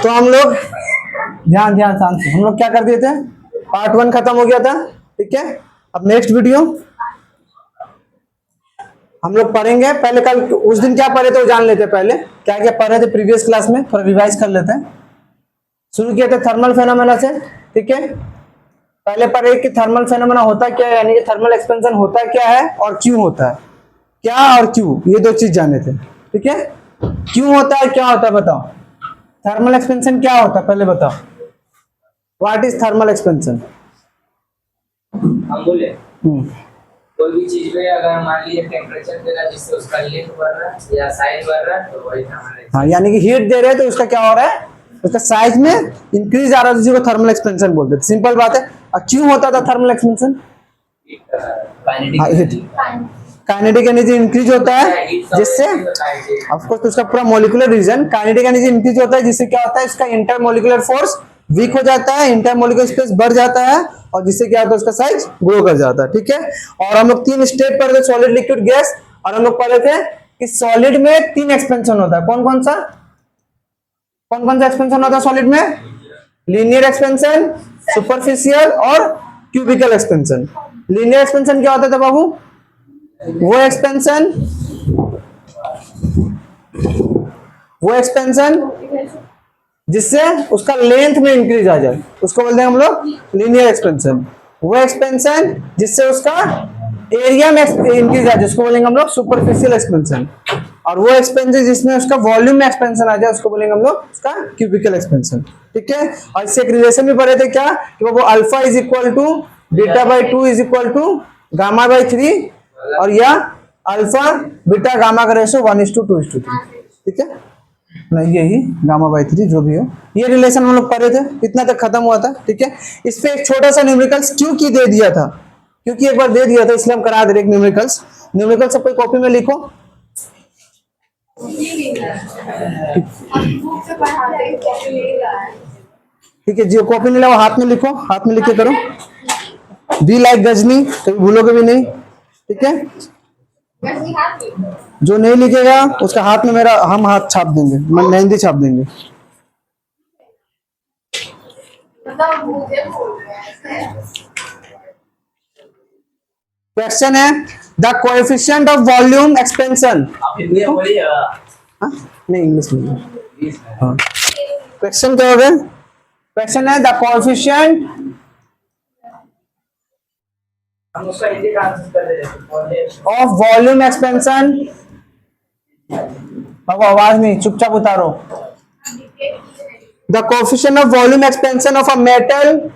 तो हम लोग ध्यान ध्यान शांत से, हम लोग क्या कर दिए थे, पार्ट 1 खत्म हो गया था, ठीक है। अब नेक्स्ट वीडियो हम लोग पढ़ेंगे। पहले कल उस दिन क्या पढ़े थे वो जान लेते हैं, पहले क्या क्या पढ़े थे प्रीवियस क्लास में, थोड़ा रिवाइज कर लेते हैं। शुरू किए थे थर्मल फेनोमेना से, ठीक है। पहले पढ़े कि थर्मल फेनोमेना होता क्या है, यानी कि थर्मल एक्सपेंशन होता क्या है और क्यों होता है, क्या और क्यों, ये दो चीज जाने थे, ठीक है। क्यों होता है, क्या होता है, बताओ। थर्मल एक्सपेंशन क्या होता है, पहले बताओ। What is thermal expansion? हम बोले कोई भी चीज में अगर मान लीजिए टेम्परेचर दे रहा है जिससे उसका लेंथ बढ़ रहा है या साइज बढ़ रहा है तो वही थर्मल। हाँ, यानी कि हीट दे रहे हैं तो उसका क्या हो रहा है, उसका साइज में इंक्रीज आ रहा है, उसी को थर्मल एक्सपेंशन बोलते हैं। सिंपल बात है। और क्यों होता था thermal expansion? Kinetic energy increase होता है जिससे, ऑफ कोर्स उसका पूरा molecular reason, kinetic energy increase होता है जिससे क्या होता है, इसका इंटरमॉलिक्यूलर फोर्स वीक हो जाता है, इंटरमॉलिक्यूलर स्पेस बढ़ जाता है और जिससे क्या होता है, उसका साइज ग्रो कर जाता है, ठीक है। और हम लोग 3 स्टेप पढ़े थे, सॉलिड, लिक्विड, गैस। और हम लोग पढ़े थे कि सॉलिड में 3 एक्सपेंशन होता है। कौन कौन सा एक्सपेंशन होता है सॉलिड में? लीनियर एक्सपेंशन, सुपरफिशियल और क्यूबिकल एक्सपेंशन। लीनियर एक्सपेंशन क्या होता था बाबू? वो एक्सपेंशन जिससे उसका लेंथ में इंक्रीज आ जाए, उसको बोलते हैं हम लोग लीनियर एक्सपेंशन। वो एक्सपेंशन जिससे उसका एरिया में इंक्रीज आ जाए, उसको बोलेंगे हम लोग सुपरफिशियल एक्सपेंशन। और वो एक्सपेंशन जिसमें उसका वॉल्यूम में एक्सपेंशन आ जाए, उसको बोलेंगे हम लोग उसका क्यूबिकल एक्सपेंशन, ठीक है। और इससे एक रिलेशन भी पढ़े थे क्या, कि वो alpha is equal to beta by 2 is equal to gamma by 3, और या अल्फा बीटा गामा का रेशो 1:2:3, ठीक है। नहीं, यही गामा बाई 3 जो भी हो, ये रिलेशन हम लोग पढ़े थे, इतना तक खत्म हुआ था, ठीक है। इस पे एक छोटा सा न्यूमेरिकल्स क्यों की दे दिया था, क्योंकि एक बार दे दिया था इसलिए हम करा दे रहे। न्यूमेरिकल्स सब कोई कॉपी में लिखो, ठीक है। जो कॉपी नहीं ला वो हाथ में लिखो, हाथ में लिख के करो। बी लाइक गजनी, कभी भूलोगे भी नहीं, ठीक है। जो नहीं लिखेगा उसका हाथ में मेरा, हम हाथ छाप देंगे, मेहंदी छाप देंगे। क्वेश्चन है the coefficient of volume expansion. नहीं, इंग्लिश में। हाँ, क्वेश्चन क्या होगा? क्वेश्चन है the coefficient of volume expansion. बाबू आवाज नहीं, चुपचाप उतारो। The coefficient of volume expansion of a metal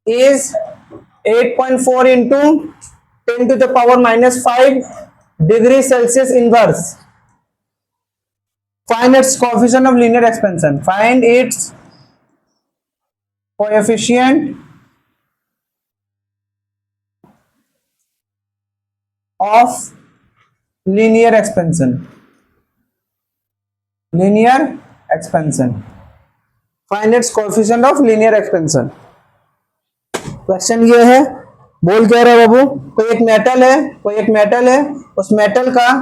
is 8.4 into 10 to the power minus 5 degree Celsius inverse. Find its coefficient of linear expansion. Find its coefficient of linear expansion. Find its coefficient of linear expansion. Question ये है, बोल क्या रहा है बाबू, कोई एक metal है, उस मेटल का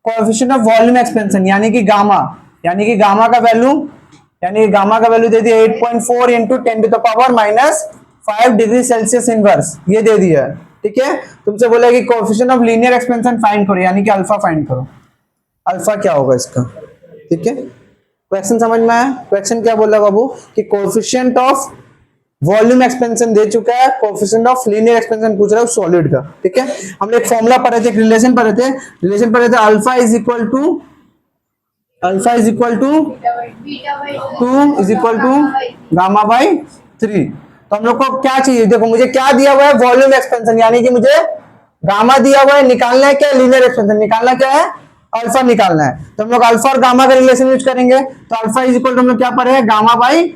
कोएफिशिएंट ऑफ वॉल्यूम एक्सपेंशन यानी कि गामा का वैल्यू दे दिया 8.4 into 10 to the power minus 5 degree Celsius inverse, ये दे दिया है, ठीक है। तुमसे बोला कि coefficient of linear expansion find करो, यानी कि अल्फा फाइंड करो। अल्फा क्या होगा इसका, ठीक है। क्वेश्चन समझ में आया? क्वेश्चन क्या बोला बाबू कि कोएफिशिएंट ऑफ वॉल्यूम एक्सपेंशन दे चुका है, कोएफिशिएंट ऑफ लीनियर एक्सपेंशन पूछ रहा है सॉलिड का, ठीक है। हमने एक फॉर्मूला पढ़े थे, एक रिलेशन पढ़े थे alpha is equal to 2 is equal to gamma by 3। तो हम लोग को क्या चाहिए, देखो मुझे क्या दिया हुआ है, वॉल्यूम एक्सपेंशन, यानी कि मुझे गामा दिया हुआ है, निकालना है क्या, लीनियर एक्सपेंशन निकालना क्या है, अल्फा निकालना है। तो हम लोग अल्फा और गामा का रिलेशन यूज करेंगे। तो अल्फा इज इक्वल टू हम लोग क्या पढ़े हैं, गामा बाई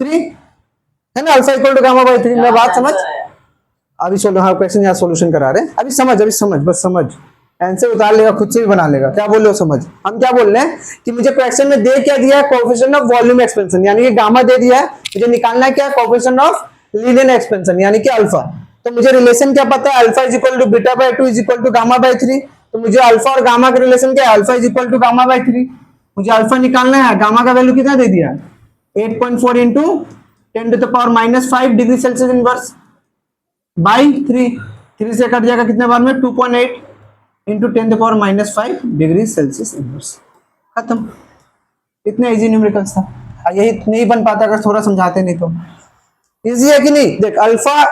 3 है ना, alpha equal to gamma by 3। मेरा बात समझ? अभी चलो, हाँ क्वेश्चन यहाँ सॉल्यूशन करा रहे हैं, अभी समझ, बस समझ, आंसर उतार लेगा, खुद से भी बना लेगा। क्या बोल रहे हो, समझ। हम क्या बोल रहे हैं कि मुझे क्वेश्चन में दे क्या दिया है, कोएफिशिएंट ऑफ वॉल्यूम एक्सपेंशन यानी कि गामा दे दिया है, मुझे निकालना है क्या, कोएफिशिएंट ऑफ लीनियर एक्सपेंशन यानी कि अल्फा। तो मुझे रिलेशन क्या पता है, alpha is equal to beta by 2 is equal to gamma by 3। तो मुझे अल्फा और गामा का रिलेशन क्या है, alpha is equal to gamma by 3। मुझे अल्फा निकालना है, गामा का वैल्यू कितना दे दिया 8.4 into 10⁻⁻5 degree Celsius inverse by 3 से कट जाएगा कितने बार में 2.8 इंटू 10⁻⁻5 डिग्री सेल्सियस इनवर्स, खत्म। इतने इजी न्यूमेरिकल्स था, यही नहीं बन पाता अगर थोड़ा समझाते नहीं तो। इजी है कि नहीं? देख अल्फा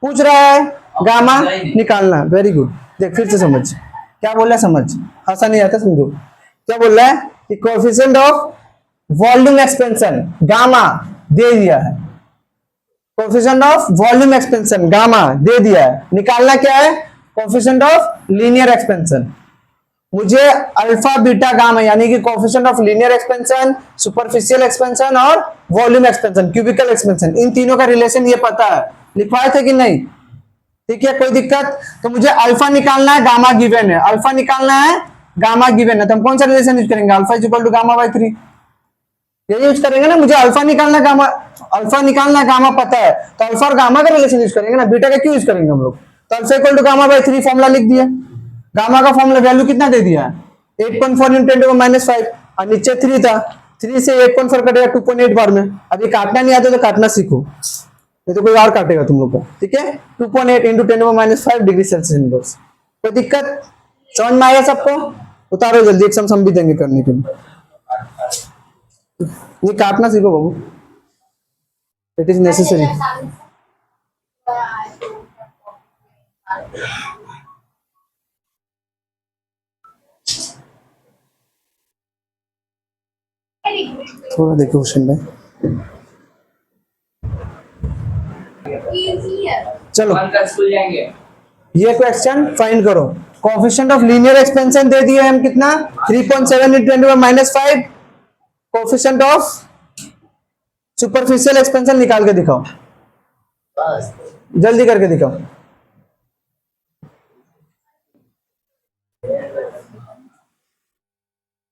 पूछ रहा है, गामा निकालना, वेरी गुड। देख फिर से समझ क्या बोल रहा है, समझ, आसान नहीं आता, समझो क्या बोल रहा है कि coefficient of volume expansion gamma दे दिया है, coefficient of volume expansion gamma दे दिया है, निकालना क्या है कोएफिशिएंट ऑफ लीनियर एक्सपेंशन। मुझे अल्फा बीटा गामा यानी कि coefficient of linear expansion, superficial expansion और वॉल्यूम एक्सपेंशन, क्यूबिकल एक्सपेंशन, इन तीनों का रिलेशन ये पता है, लिखवाए थे कि नहीं? ठीक है, कोई दिक्कत? तो मुझे अल्फा निकालना है, गामा गिवन है, अल्फा निकालना है, गामा गिवन है, तो हम कौन सा रिलेशन यूज करेंगे? Alpha is equal to gamma by 3, ये यूज करेंगे ना। मुझे अल्फा निकालना, गामा, अल्फा निकालना, गामा पता है, तो अल्फा और गामा का रिलेशन यूज करेंगे ना, बीटा का क्यों यूज करेंगे हम लोग? तो alpha equal to gamma by 3 formula लिख दिया, गामा का फॉर्मूला वैल्यू कितना दे दिया 8.4 इंटू 10⁻⁻5 और नीचे 3 था, 3 से 8.4 कटेगा 2.8 बार में। अभी काटना नहीं आता तो काटना सीखो, नहीं तो कोई और काटेगा तुम लोग को, ठीक है। 2.8 इंटू 10⁻⁻5 डिग्री सेल्सियस इनवर्स। कोई दिक्कत? समझ में आया सबको? उतारो जल्दी, एक सम भी देंगे करने के लिए। ये काटना सीखो बाबू, इट इज नेसेसरी। थोड़ा देखो क्वेश्चन में, चलो स्कूल जाएंगे। ये क्वेश्चन फाइंड करो, कोएफिशिएंट ऑफ लीनियर एक्सपेंशन दे दिया है हम कितना 3.7 into 10⁻⁻5, coefficient of superficial expansion निकाल के दिखाओ, जल्दी करके दिखाओ।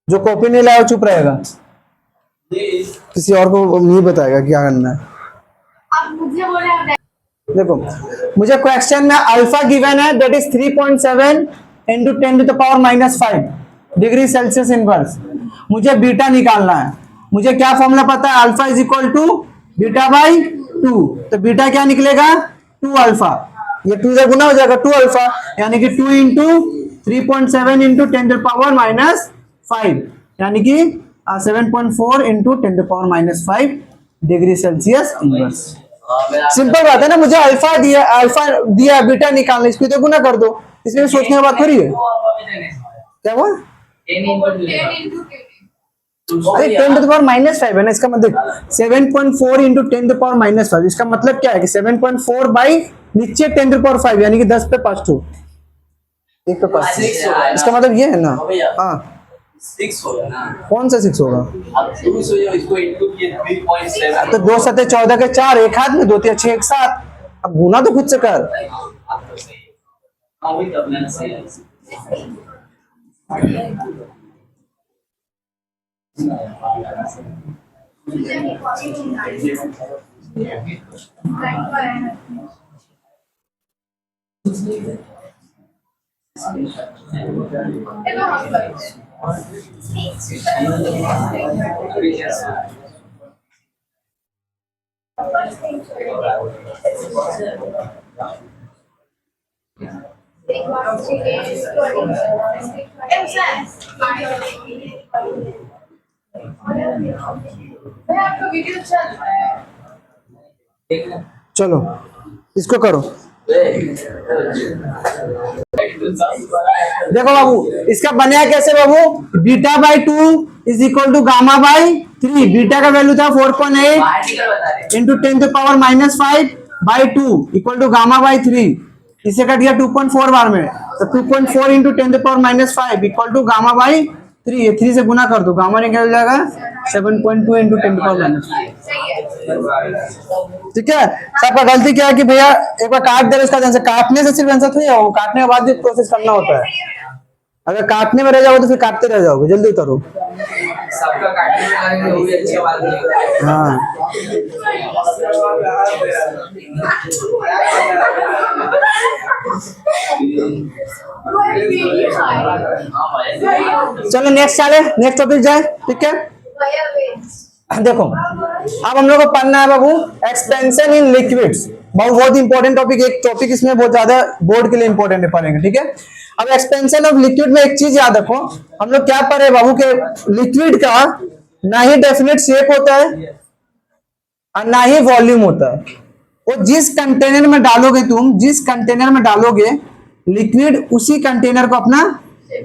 जो कॉपी नहीं लाया चुप रहेगा, किसी और को नहीं बताएगा क्या करना है। आप मुझे बोले देखो मुझे क्वेश्चन में अल्फा गिवन है that is 3.7 into 10⁻⁻5 degree Celsius inverse. मुझे बीटा निकालना है, मुझे क्या फॉर्मूला पता है, alpha is equal to beta by 2, तो बीटा क्या निकलेगा 2 अल्फा, ये 2 से गुना हो जाएगा 2 अल्फा, यानी कि 2 इंटू 3.7 इंटू 10⁻⁻5 यानी कि 7.4 into 10⁻⁻5 degree Celsius inverse. Simple बात है ना, मुझे अल्फा दिया बीटा निकालना, इसको तो गुना कर दो, इसमें सोचने की बात थोड़ी है। क्या हुआ? 10 टू द पावर -5 है ना, इसका मतलब 7.4 इंटू 10 टू पावर -5, इसका मतलब क्या है कि 7.4 बाई नीचे 10 टू पावर 5 यानी कि 10 पे 5 टू 1 पे 5, इसका मतलब ये है ना। हाँ 6 होगा ना, कौन सा 6 होगा? अब 2 से इसको इनटू किए 3.7, तो 2 7 14 के 4, एक हाथ में 2 3 6 एक साथ, अब गुना तो खुद से कर। आप तो सही है। हाँ वही तब मैंने सही है। आपका वीडियो चल रहा है। चलो इसको करो, देखो बाबू इसका बनेगा कैसे बाबू, beta by 2 is equal to gamma by 3, beta का वैल्यू था 4.8 into 10 to power -5 by 2 equal to gamma by 3, इसे कट गया 2.4 बार में, तो 2.4 into 10 to power -5 equal to gamma by 3, ये 3 से गुना कर दो, गामा निकल जाएगा 7.2 इंटू 10 टू पावर -5। ठीक है, सबका गलती क्या है कि भैया एक बार काट दे, इसका आंसर काटने से सिर्फ आंसर थोड़ी है, वो काटने के बाद भी प्रोसेस करना होता है। अगर काटने में रह जाओगे तो फिर काटते रह जाओगे, जल्दी उतरो। सबका काटने में लगेंगे, वो भी अच्छी बात नहीं है। हाँ हाँ भाई। चलो नेक्स्ट चले, नेक्स्ट टॉपिक जाए, ठीक है। देखो अब हम लोग को पढ़ना है बाबू एक्सपेंशन इन लिक्विड्स। बाबू बहुत इंपॉर्टेंट टॉपिक, एक टॉपिक इसमें बहुत ज्यादा बोर्ड के लिए इंपॉर्टेंट है, पढ़ेंगे, ठीक है। अब एक्सपेंशन ऑफ लिक्विड में एक चीज याद रखो, हम लोग क्या पढ़े बाबू के लिक्विड का ना ही डेफिनेट शेप होता है और ना ही वॉल्यूम होता है। वो जिस कंटेनर में डालोगे, तुम जिस कंटेनर में डालोगे लिक्विड, उसी कंटेनर को अपना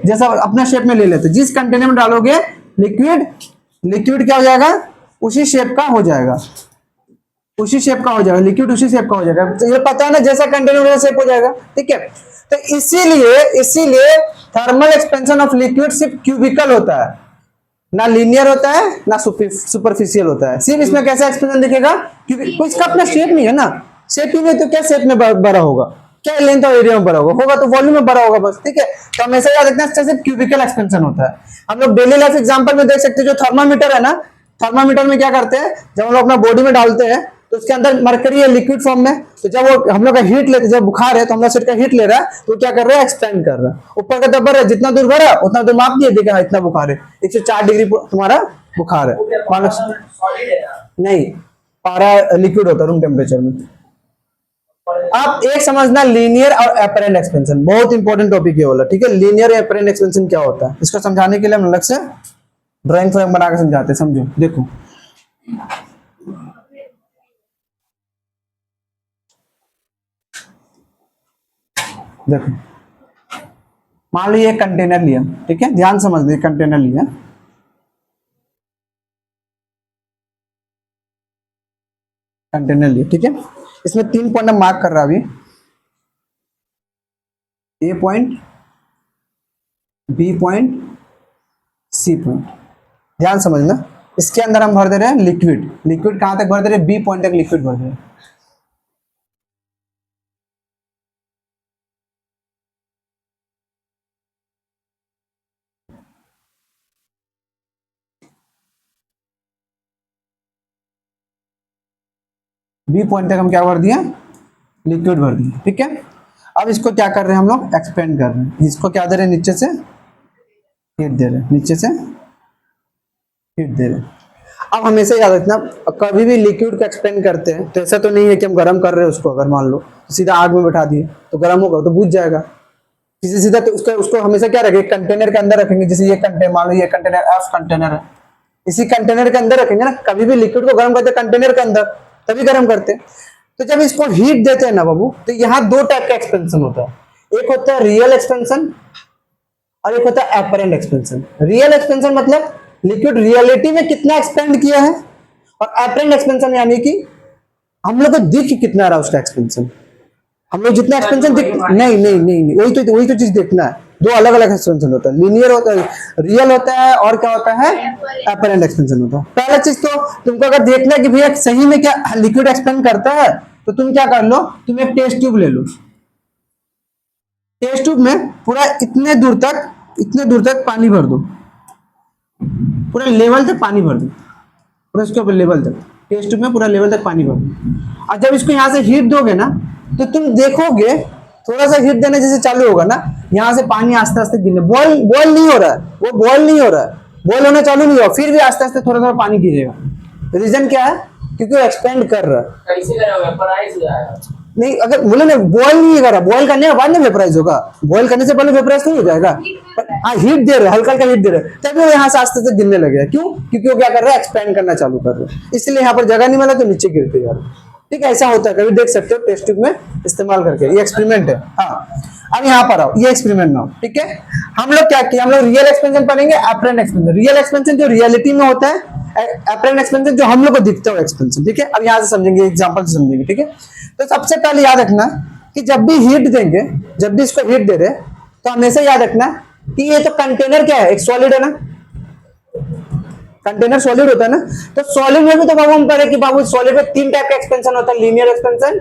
जैसा अपना शेप में ले लेते। जिस कंटेनर में डालोगे लिक्विड, लिक्विड क्या हो जाएगा, उसी शेप का हो जाएगा, उसी शेप का हो जाएगा, लिक्विड उसी शेप का हो जाएगा। तो ये पता है ना, जैसा कंटेनर वैसा शेप हो जाएगा, ठीक है। तो इसीलिए थर्मल एक्सपेंशन ऑफ लिक्विड सिर्फ क्यूबिकल होता है, ना लीनियर होता है ना सुपरफिशियल होता है। सिर्फ इसमें कैसा एक्सपेंशन दिखेगा, क्योंकि तो इसका अपना शेप नहीं है ना, शेप ही नहीं तो क्या शेप में बड़ा होगा, क्या लेंथ और एरिया में बड़ा होगा तो वॉल्यूम में बड़ा होगा बस, ठीक है। तो हमेशा याद रखना सिर्फ क्यूबिकल एक्सपेंशन होता है। हम लोग डेली लाइफ एग्जांपल में देख सकते हैं, जो थर्मामीटर है ना, थर्मामीटर में क्या करते हैं, जब हम लोग अपना बॉडी में डालते हैं तो उसके अंदर मरकरी है लिक्विड फॉर्म में, तो जब वो हम लोग का हीट लेते, जब बुखार है तो हम लोग सेट का हीट ले रहा है, तो क्या कर रहा है, एक्सपेंड कर रहा है, ऊपर का दबा रहा है, जितना दूर बढ़ा उतना दूर माप दिया, देखा इतना बुखार है, 104 डिग्री तुम्हारा बुखार है, मान लो सॉलिड है ना। नहीं, पारा लिक्विड होता है रूम टेम्परेचर में। आप एक समझना लीनियर और एपरेंट एक्सपेंशन, बहुत इंपॉर्टेंट टॉपिक है वाला, ठीक है। लीनियर एपरेंट एक्सपेंशन क्या होता है, इसको समझाने के लिए हम अलग से ड्राइंग फ्रेम बना के समझाते हैं, समझो। देखो देखो मान लो ये कंटेनर लिया, ठीक है, ध्यान समझ लीजिए, कंटेनर लिया, कंटेनर लिया, ठीक है। इसमें 3 पॉइंट मार्क कर रहा अभी, A point, B point, C point, ध्यान समझना। इसके अंदर हम भर दे रहे हैं लिक्विड, लिक्विड कहां तक भर दे रहे हैं, बी पॉइंट तक लिक्विड भर दे रहे हैं। बी पॉइंट तक हम क्या भर दिया, लिक्विड भर दिया, ठीक है। अब इसको क्या कर रहे हैं हम लोग, एक्सपेंड कर रहे हैं। इसको क्या दे रहे हैं, नीचे से हीट दे रहे हैं, नीचे से हीट दे रहे हैं। अब हमेशा याद रखना, कभी भी लिक्विड को एक्सपेंड करते हैं तो ऐसा तो नहीं है कि हम गर्म कर रहे हैं उसको, अगर मान लो तो सीधा आग में बैठा दिए तो गर्म होगा तो बुझ जाएगा, किसी सीधा तो उसको हमेशा क्या रखेंगे, कंटेनर के अंदर रखेंगे। जैसे ये कंटेनर, मान लो ये कंटेनर एफ कंटेनर है, इसी कंटेनर के अंदर रखेंगे ना। कभी भी लिक्विड को गर्म करते कंटेनर के अंदर, तभी गर्म करते हैं। तो जब इसको हीट देते हैं ना बाबू, तो यहाँ 2 टाइप का एक्सपेंशन होता है, एक होता है रियल एक्सपेंशन और एक होता है एपरेंट एक्सपेंशन। रियल एक्सपेंशन मतलब लिक्विड रियलिटी में कितना एक्सपेंड किया है, और एपरेंट एक्सपेंशन यानी कि हम लोग को दिख कितना रहा उसका एक्सपेंशन, हम लोग जितना एक्सपेंशन दिख, नहीं, वही तो चीज देखना है। 2 अलग अलग एक्सपेंशन होता है, लीनियर होता है, रियल होता है, और क्या होता है, एपरेंट एक्सपेंशन होता है। पहला चीज तो तुमको अगर देखना है कि भैया सही में क्या लिक्विड एक्सपेंड करता है, तो तुम क्या कर लो, तुम एक टेस्ट ट्यूब ले लो, टेस्ट ट्यूब में पूरा इतने दूर तक पानी भर दो, पूरा लेवल तक पानी भर दो, पूरा इसके ऊपर लेवल तक, टेस्ट ट्यूब में पूरा लेवल तक पानी भर दो। और जब इसको यहाँ से हीट दोगे ना, तो तुम देखोगे थोड़ा सा हीट देने जैसे चालू होगा ना, यहाँ से पानी आस्ते आस्ते गिरने, बॉयल नहीं हो रहा है, वो बॉयल नहीं हो रहा है, बॉयल होना चालू नहीं हुआ, फिर भी आस्ते आस्ते थोड़ा थोड़ा पानी गिरेगा। रीजन क्या है, क्योंकि वो एक्सपेंड कर रहा है। कैसे करोगे, वेपराइज हो जाएगा। नहीं, अगर बोले ना बॉयल नहीं कर रहा, बॉयल करने के बाद ना वेपराइज होगा, बॉयल करने से पहले वेपराइज नहीं हो जाएगा। हाँ, हीट दे रहे, हल्का हल्का हीट दे रहे, तभी वो यहाँ से आस्ते से गिरने लगे। क्यों, क्योंकि वो क्या कर रहा है, एक्सपेंड करना चालू कर रहे हैं, इसलिए यहाँ पर जगह नहीं मिला तो नीचे गिरते जा रहे। ठीक है, ऐसा होता है, कभी देख सकते हो टेस्ट ट्यूब में इस्तेमाल करके। ये एक्सपेरिमेंट है। हाँ, अब यहाँ पर आओ, ये एक्सपेरिमेंट में आओ, ठीक है। हम लोग क्या किया, हम लोग रियल एक्सपेंशन पढ़ेंगे, एपरेंट एक्सपेंशन। रियल एक्सपेंशन जो रियलिटी में होता है, एपरेंट एक्सपेंशन जो हम लोग को दिखता है एक्सपेंशन, ठीक है। अब यहाँ से समझेंगे, एग्जांपल से समझेंगे, ठीक है। तो सबसे पहले याद रखना कि जब भी हीट देंगे, जब भी इसको हीट दे रहे, तो हमेशा याद रखना कि ये तो कंटेनर क्या है, एक सॉलिड है ना, कंटेनर सॉलिड होता है ना। तो सॉलिड में भी तो बाबू हम पढ़े कि बाबू सॉलिड में 3 टाइप का एक्सपेंशन होता है, लीनियर एक्सपेंशन,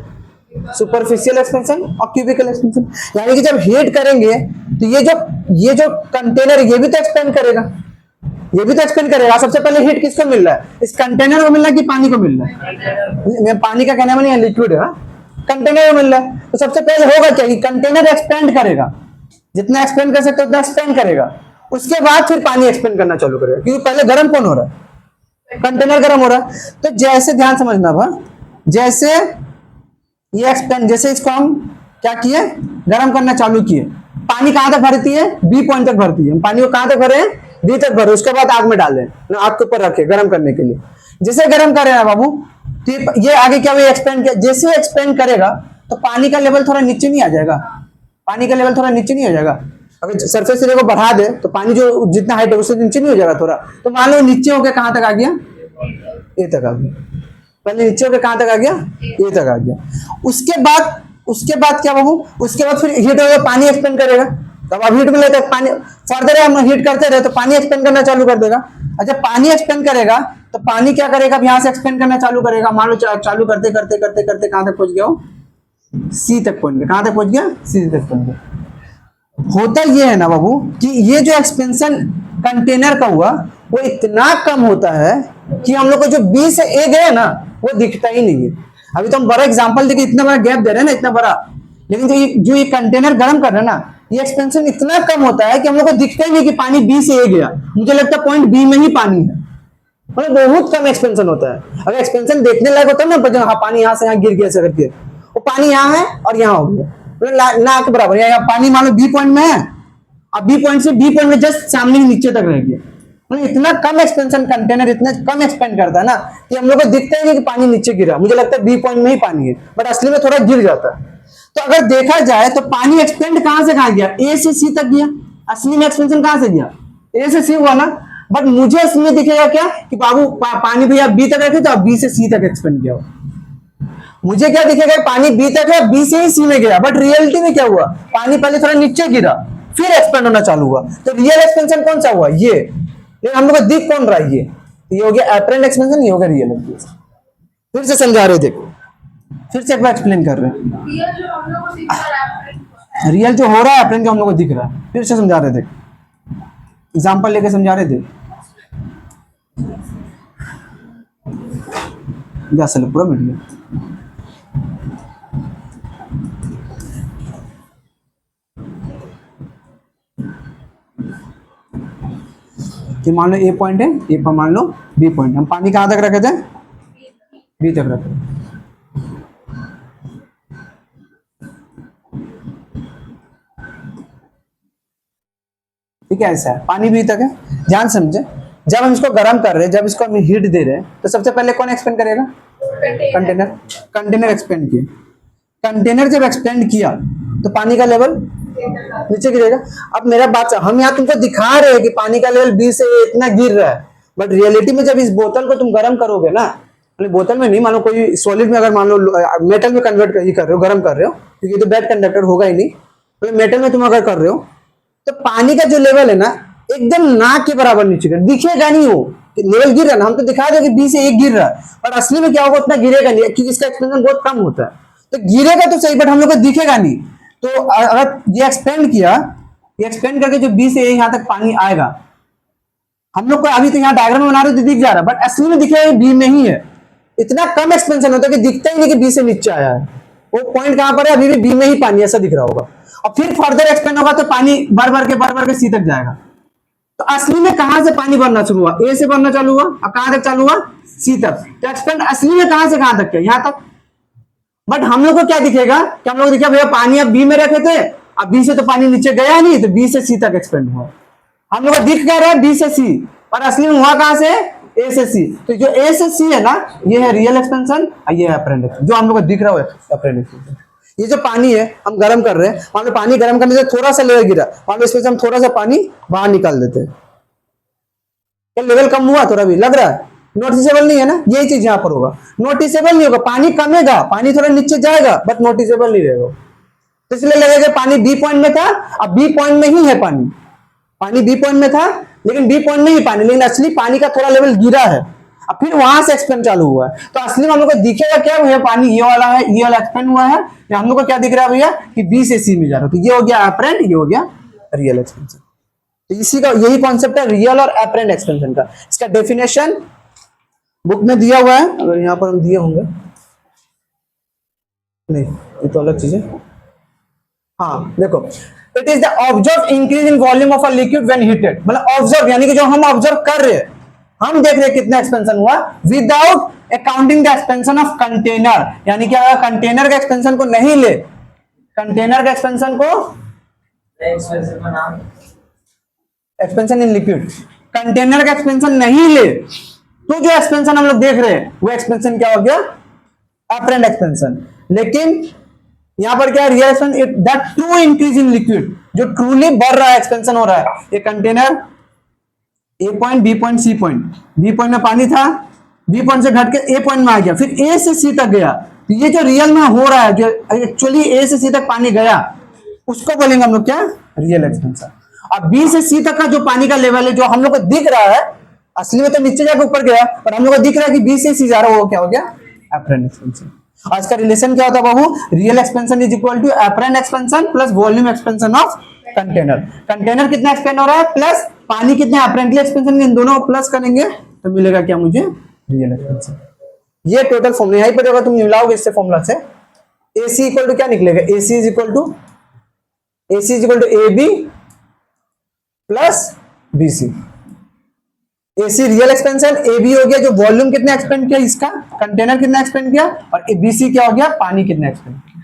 सुपरफिशियल एक्सपेंशन और क्यूबिकल एक्सपेंशन। यानी कि जब हीट करेंगे तो ये जो कंटेनर ये भी तो एक्सपेंड करेगा, ये भी तो एक्सपेंड करेगा। सबसे पहले हीट किसको मिल रहा है, इस कंटेनर को मिल रहा है कि पानी को मिल रहा है? मैं पानी का कहना नहीं है, लिक्विड है, कंटेनर को मिल रहा है। तो सबसे पहले होगा क्या कि कंटेनर एक्सपेंड करेगा, जितना एक्सपेंड कर सकते उतना एक्सपेंड करेगा, उसके बाद फिर पानी एक्सपेंड करना चालू करेगा, क्योंकि पहले गर्म कौन हो रहा है, कंटेनर गर्म हो रहा है। तो जैसे ध्यान समझना भा, जैसे ये एक्सपेंड, जैसे इसको हम क्या किए, गर्म करना चालू किए, पानी कहां तक भरती है, बी पॉइंट तक भरती है। पानी को कहां तक भरे, बी तक भरे, उसके बाद आग में डालें, आग के ऊपर रखे गर्म करने के लिए। जैसे गर्म कर रहे हैं बाबू, तो ये आगे क्या हुआ, एक्सपेंड किया। जैसे एक्सपेंड करेगा तो पानी का लेवल थोड़ा नीचे नहीं आ जाएगा, पानी का लेवल थोड़ा नीचे नहीं हो जाएगा। अगर सरफेस एरिया को बढ़ा दे तो पानी जो जितना हाइट है उससे नीचे नहीं हो जाएगा थोड़ा। तो मान लो नीचे होकर कहां तक आ गया, ए तक आ गया। पहले नीचे होकर कहां तक आ गया, ए तक आ गया। उसके बाद क्या बाबू, उसके बाद फिर हीट होगा, पानी एक्सपेंड करेगा। तब अब हीट में लेते हैं पानी, फर्दर हम हीट करते रहे तो पानी एक्सपेंड करना चालू कर देगा। अच्छा, पानी एक्सपेंड करेगा तो पानी क्या करेगा, यहाँ से एक्सपेंड करना चालू करेगा। मान लो चालू करते करते करते करते कहां तक पहुंच गया हो, सी तक पहुंच गया। कहां तक पहुंच गया, सी तक पहुंच गया। होता ये है ना बाबू कि ये जो एक्सपेंशन कंटेनर का हुआ वो इतना कम होता है कि हम लोग को जो बी से ए गया ना वो दिखता ही नहीं है। अभी तो हम बड़ा एग्जांपल देके इतना बड़ा गैप दे रहे हैं ना, इतना बड़ा, लेकिन जो ये कंटेनर गर्म कर रहे हैं ना, ये एक्सपेंशन इतना कम होता है कि हम लोग को दिखता ही नहीं कि पानी बी से ए गया। मुझे लगता है पॉइंट बी में ही पानी है, मतलब बहुत कम एक्सपेंशन होता है। अगर एक्सपेंशन देखने लायक होता है ना, हाँ पानी यहाँ से यहाँ गिर गया ऐसा करके, वो पानी यहाँ है और यहाँ हो गया, मतलब ना के बराबर। यहाँ पानी मान लो बी पॉइंट में है, अब बी पॉइंट से बी पॉइंट में जस्ट सामने नीचे तक रह गया। मतलब इतना कम एक्सपेंशन कंटेनर इतना कम एक्सपेंड करता है ना कि हम लोग को दिखता ही नहीं कि पानी नीचे गिरा। मुझे लगता है बी पॉइंट में ही पानी है, बट असली में थोड़ा गिर जाता है। तो अगर देखा जाए तो पानी एक्सपेंड कहां से कहां गया, ए से सी तक गया। असली में एक्सपेंशन कहां से गया, ए से सी हुआ ना। बट मुझे इसमें दिखेगा क्या कि बाबू पानी भैया बी तक रखे तो अब बी से सी तक एक्सपेंड किया। मुझे क्या दिखेगा, पानी बी तक है, बी से ही सी में गया। बट रियलिटी में क्या हुआ, पानी पहले थोड़ा नीचे गिरा फिर एक्सपेंड होना चालू हुआ। तो रियल एक्सपेंशन कौन सा हुआ, ये। लेकिन हम लोग को दिख कौन रहा है, ये हो गया अपरेंट एक्सपेंशन, ये हो गया रियल एक्सपेंशन। फिर से समझा रहे, देखो फिर से एक बार एक्सप्लेन कर रहे हैं। रियल जो हम लोग को दिख रहा है, रियल जो हो रहा है, अपरेंट जो हम लोग को दिख रहा है, फिर से समझा रहे थे, एग्जाम्पल लेके समझा रहे थे। पूरा मिट गया। कि मान लो ए पॉइंट है, ए पर मान लो बी पॉइंट, हम पानी कहां तक रखे थे, बी तक रखे। ठीक है, ऐसा है, पानी बी तक है। ध्यान समझे, जब हम इसको गर्म कर रहे हैं, जब इसको हम हीट दे रहे हैं, तो सबसे पहले कौन एक्सपेंड करेगा, कंटेनर। कंटेनर एक्सपेंड किया, कंटेनर जब एक्सपेंड किया तो पानी का लेवल नीचे गिरेगा। अब मेरा बात, हम यहाँ तुमको दिखा रहे हैं कि पानी का लेवल बी से इतना गिर रहा है, बट रियलिटी में जब इस बोतल को तुम गर्म करोगे ना, बोतल में नहीं, मान लो कोई सॉलिड में, अगर मान लो मेटल में कन्वर्ट कर रहे हो, गर्म कर रहे हो, क्योंकि तो बैड कंडक्टर होगा ही नहीं, तो मेटल में तुम अगर कर रहे हो तो पानी का जो लेवल है ना एकदम नाक के बराबर नीचे गिर, दिखेगा नहीं, वो लेवल गिर रहा है ना, हम तो दिखा रहे कि बी से एक गिर रहा है, पर असली में क्या होगा, उतना गिरेगा नहीं, क्योंकि इसका एक्सपेंशन बहुत कम होता है। तो गिरेगा तो सही, बट हम लोग को दिखेगा नहीं। तो अगर ये एक्सपेंड किया, ये एक्सपेंड करके जो बी से यहाँ तक पानी आएगा, हम लोग को अभी तो यहाँ डायग्राम बना रहे तो दिख जा रहा है, बट असली में दिखेगा बी में ही है। इतना कम एक्सपेंशन होता है कि दिखता ही नहीं कि बी से नीचे आया है, वो पॉइंट कहां पर है, अभी भी बी में ही पानी ऐसा दिख रहा होगा। और फिर फर्दर एक्सपेंड होगा तो पानी भर भर के सी तक जाएगा। तो असली में कहां से पानी भरना शुरू हुआ, ए से भरना चालू हुआ, और कहां तक चालू हुआ, सी तक। तो एक्सपेंड असली में कहां से कहां तक है, यहां तक। बट हम लोग को क्या दिखेगा कि हम लोग दिखेगा भैया पानी अब बी में रखे थे, अब बी से तो पानी नीचे गया नहीं, तो बी से सी तक एक्सपेंड हुआ। हम लोग को दिख क्या रहा है, बी से सी, और असली में हुआ कहां से, ए से सी। तो जो ए से सी है ना, ये है रियल एक्सपेंशन, और ये है अपरेंट एक्सपेंशन, जो हम लोग को दिख रहा है अपरेंट एक्सपेंशन। ये जो पानी है हम गर्म कर रहे हैं, मान लो पानी गर्म करने से थोड़ा सा लेवल गिरा, मान लो इसमें से हम थोड़ा सा पानी बाहर निकाल देते हैं, क्या लेवल कम हुआ, थोड़ा भी लग रहा है, नोटिसेबल नहीं है ना। यही चीज यहाँ पर होगा, नोटिसेबल नहीं होगा, पानी कमेगा, पानी थोड़ा नीचे जाएगा, बट नोटिसेबल नहीं रहेगा। तो इसलिए लगेगा पानी बी पॉइंट में था, अब बी पॉइंट में ही है पानी बी पॉइंट में था, लेकिन बी पॉइंट में ही पानी, लेकिन असली पानी का थोड़ा लेवल गिरा है। अब फिर वहां से एक्सपेंड चालू हुआ है, तो असली में हम लोग को दिखेगा क्या भैया, पानी ये वाला है, ये वाला एक्सपेंड हुआ है, या हम लोग को क्या दिख रहा है भैया कि बी से सी में जा रहा है, तो ये हो गया एपरेंट, ये हो गया रियल एक्सपेंशन। तो इसी का यही कॉन्सेप्ट है रियल और एपरेंट एक्सपेंशन का। इसका डेफिनेशन बुक में दिया हुआ है, अगर यहां पर हम दिए होंगे, नहीं ये तो अलग चीज है। हाँ देखो, it is the observe increase in volume of a liquid when heated, मतलब ऑब्जर्व यानी कि जो हम ऑब्जर्व कर रहे हैं, हम देख रहे हैं कितना एक्सपेंशन हुआ without accounting the expansion of container, यानी कि अगर कंटेनर के एक्सपेंशन को नहीं ले, कंटेनर के एक्सपेंशन को, एक्सपेंशन का नाम एक्सपेंशन इन लिक्विड, कंटेनर का एक्सपेंशन नहीं ले, तो जो एक्सपेंशन हम लोग देख रहे हैं वो एक्सपेंशन क्या हो गया, एपरेंट एक्सपेंशन। लेकिन यहां पर क्या real expansion, that true increase in liquid, जो ट्रूली बढ़ रहा है, एक्सपेंशन हो रहा है, ये container A point, B point, C point, B point में पानी था, बी पॉइंट से घट के ए पॉइंट में आ गया, फिर ए से सी तक गया, तो ये जो रियल में हो रहा है, जो एक्चुअली ए से सी तक पानी गया, उसको बोलेंगे हम लोग क्या, रियल एक्सपेंशन। अब बी से सी तक का जो पानी का लेवल है, जो हम लोग को दिख रहा है, असली में तो नीचे जाकर ऊपर गया, और हम लोग को दिख रहा है कि बी से सी जा रहा है, वो क्या हो गया, एपरेंट एक्सपेंशन। आज का रिलेशन क्या होता है बाबू, real expansion is equal to apparent expansion plus volume expansion of container. Container कितना एक्सपेंड हो रहा है प्लस पानी कितना एपरेंटली एक्सपेंशन, इन दोनों प्लस करेंगे तो मिलेगा क्या मुझे, रियल एक्सपेंशन। ये टोटल फॉर्मूला यहीं पर होगा, तुम मिलाओगे इससे फॉर्मूला से, AC इक्वल टू क्या निकलेगा, AC is equal to AB plus BC। AC real expansion, AB हो गया जो वॉल्यूम कितना एक्सपेंड किया इसका, कंटेनर कितना एक्सपेंड किया, और BC क्या हो गया, पानी कितना एक्सपेंड किया।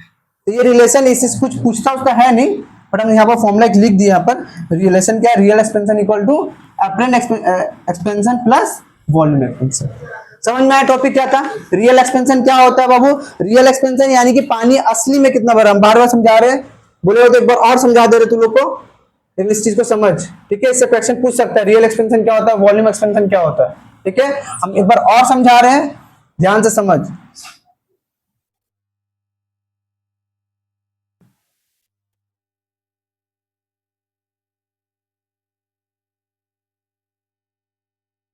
तो ये रिलेशन इससे कुछ पूछता उसका है नहीं, बट हम यहाँ पर फॉर्मूला लिख दिया, यहाँ पर रिलेशन क्या है, real expansion equal to apparent expansion plus volume expansion. समझ में आया टॉपिक क्या था, रियल एक्सपेंशन क्या होता है बाबू, रियल एक्सपेंशन यानी कि पानी असली में कितना भरा, हम बार बार समझा रहे हैं, बोले तो एक बार और समझा दे रहे तुम लोग को, लेकिन इस चीज को समझ, ठीक है, इससे क्वेश्चन पूछ सकता है, रियल एक्सपेंशन क्या होता है, वॉल्यूम एक्सपेंशन क्या होता है, ठीक है, हम एक बार और समझा रहे हैं, ध्यान से समझ।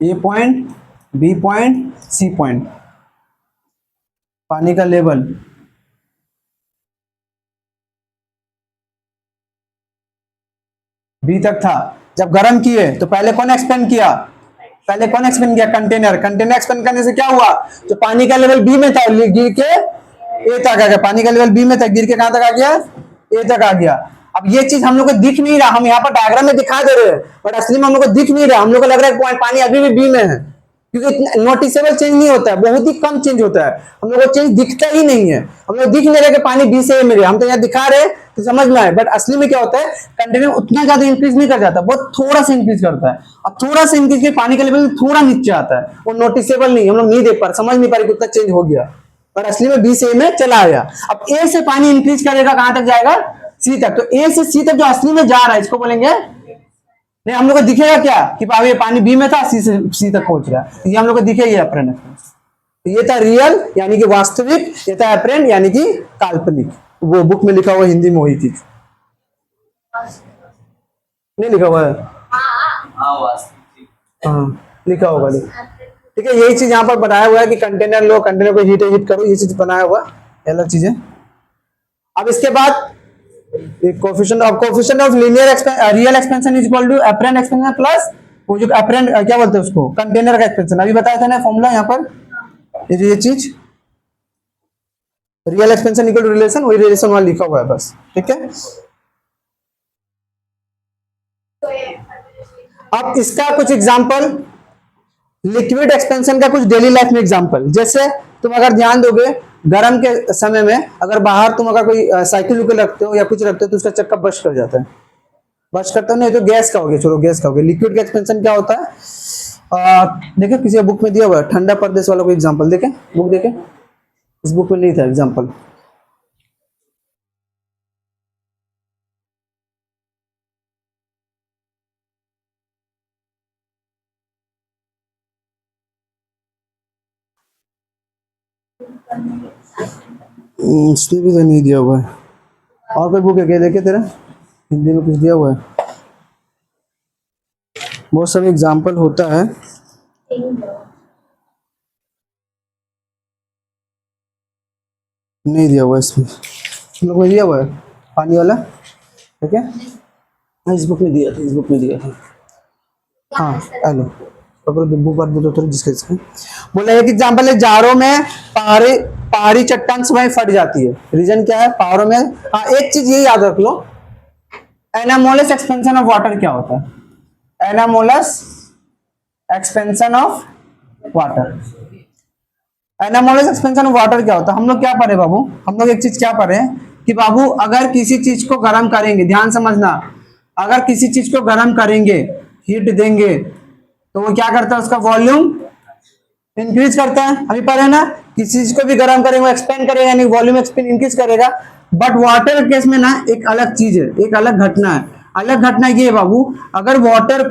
A point, B point, C point, पानी का लेवल, बी तक था, जब गर्म किए तो पहले कौन एक्सपेंड किया, पहले कौन एक्सपेंड किया, कंटेनर, कंटेनर एक्सपेंड करने से क्या हुआ, जो पानी का लेवल बी में था गिर के ए तक आ गया, पानी का लेवल बी में था गिर के कहां तक आ गया, ए तक आ गया। अब ये चीज हम लोग को दिख नहीं रहा, हम यहाँ पर डायग्राम में दिखा दे रहे हैं, बट असली में हम लोग को दिख नहीं रहा, हम लोग को लग रहा है पानी अभी भी बी में है, क्योंकि नोटिसेबल चेंज नहीं होता है, बहुत ही कम चेंज होता है, हम लोग को चेंज दिखता ही नहीं है, हम लोग दिख नहीं रहे कि पानी बी से ए में गया, हम तो यहाँ दिखा रहे तो समझ में आए, बट असली में क्या होता है, कंटेनर उतना ज्यादा इंक्रीज नहीं कर जाता, बहुत थोड़ा सा इंक्रीज करता है, अब थोड़ा सा इंक्रीज के पानी का लेवल थोड़ा नीचे आता है, वो नोटिसेबल नहीं, हम लोग नहीं देख पा रहे, समझ नहीं पा रहे कितना चेंज हो गया, पर असली में बी से ए में चला गया। अब ए से पानी इंक्रीज करेगा कहां तक जाएगा, सी तक, तो ए से सी तक जो असली में जा रहा है इसको बोलेंगे, नहीं हम लोग को दिखेगा क्या कि ये पानी बी में था, सी से सी तक पहुंच रहा है, ये हम लोग को दिखेगा एपरेंट एक्सपेंशन। तो ये था रियल यानी कि वास्तविक, ये था एपरेंट यानी कि काल्पनिक, वो बुक में लिखा हुआ हिंदी में वही चीज नहीं लिखा हुआ है, हाँ वास्तविक हाँ लिखा होगा, ठीक है, यही चीज यहाँ पर बनाया हुआ है कि कंटेनर लो, कंटेनर को हीट करो, ये चीज बनाया हुआ अलग चीज है। अब इसके बाद coefficient of linear real expansion is equal to apparent expansion plus वो जो एपरेंट क्या बोलते हैं उसको, कंटेनर का एक्सपेंशन, अभी बताया था ना फॉर्मूला यहाँ पर, ये चीज real expansion equal to relation, वही रिलेशन वहां लिखा हुआ है बस, ठीक है। अब इसका कुछ एग्जांपल, लिक्विड एक्सपेंशन का कुछ डेली लाइफ में एग्जांपल, जैसे तुम अगर ध्यान दोगे गर्म के समय में अगर बाहर तुम अगर कोई साइकिल उइकिल रखते हो या कुछ रखते हो तो उसका चक्का बस्ट कर जाता है, बस्ट करता नहीं तो गैस का हो गया, चलो गैस का हो गया। लिक्विड का एक्सपेंशन क्या होता है, देखे किसी बुक में दिया हुआ है, ठंडा प्रदेश वाला कोई एग्जांपल देखे, बुक देखे, इस बुक में नहीं था एग्जांपल, इसमें भी तो नहीं दिया हुआ है, और कोई बुक है क्या देखे तेरा, हिंदी में कुछ दिया हुआ है, बहुत सारे एग्जाम्पल होता है, नहीं दिया हुआ इसमें, तुम लोग को दिया हुआ है पानी वाला, ठीक है। हाँ इस बुक में दिया था, इस बुक में दिया था। हाँ हेलो पकड़ो बुक पर दो तो जिसके जिसके बोला एक एग्जांपल है, जारों में पहाड़ी चट्टान समय फट जाती है। रीजन क्या है पहाड़ों में? हाँ एक चीज ये याद रख लो, एनामोलस एक्सपेंशन ऑफ वाटर क्या होता है? Anomalous expansion of water, anomalous expansion of water क्या होता है? हम लोग क्या पढ़े बाबू, हम लोग एक चीज क्या पढ़े कि बाबू अगर किसी चीज को गर्म करेंगे, ध्यान समझना, अगर किसी चीज को गर्म करेंगे, हीट देंगे, तो वो क्या करता है? उसका वॉल्यूम इंक्रीज करता है। अभी पढ़े ना, किसी चीज को भी गर्म करेंगे वो एक्सपेंड करेगा, यानी वॉल्यूम एक्सपेंड इंक्रीज करेगा। बट वाटर केस में ना एक अलग चीज है, एक अलग घटना है। अलग घटना ये है बाबू, अगर वाटर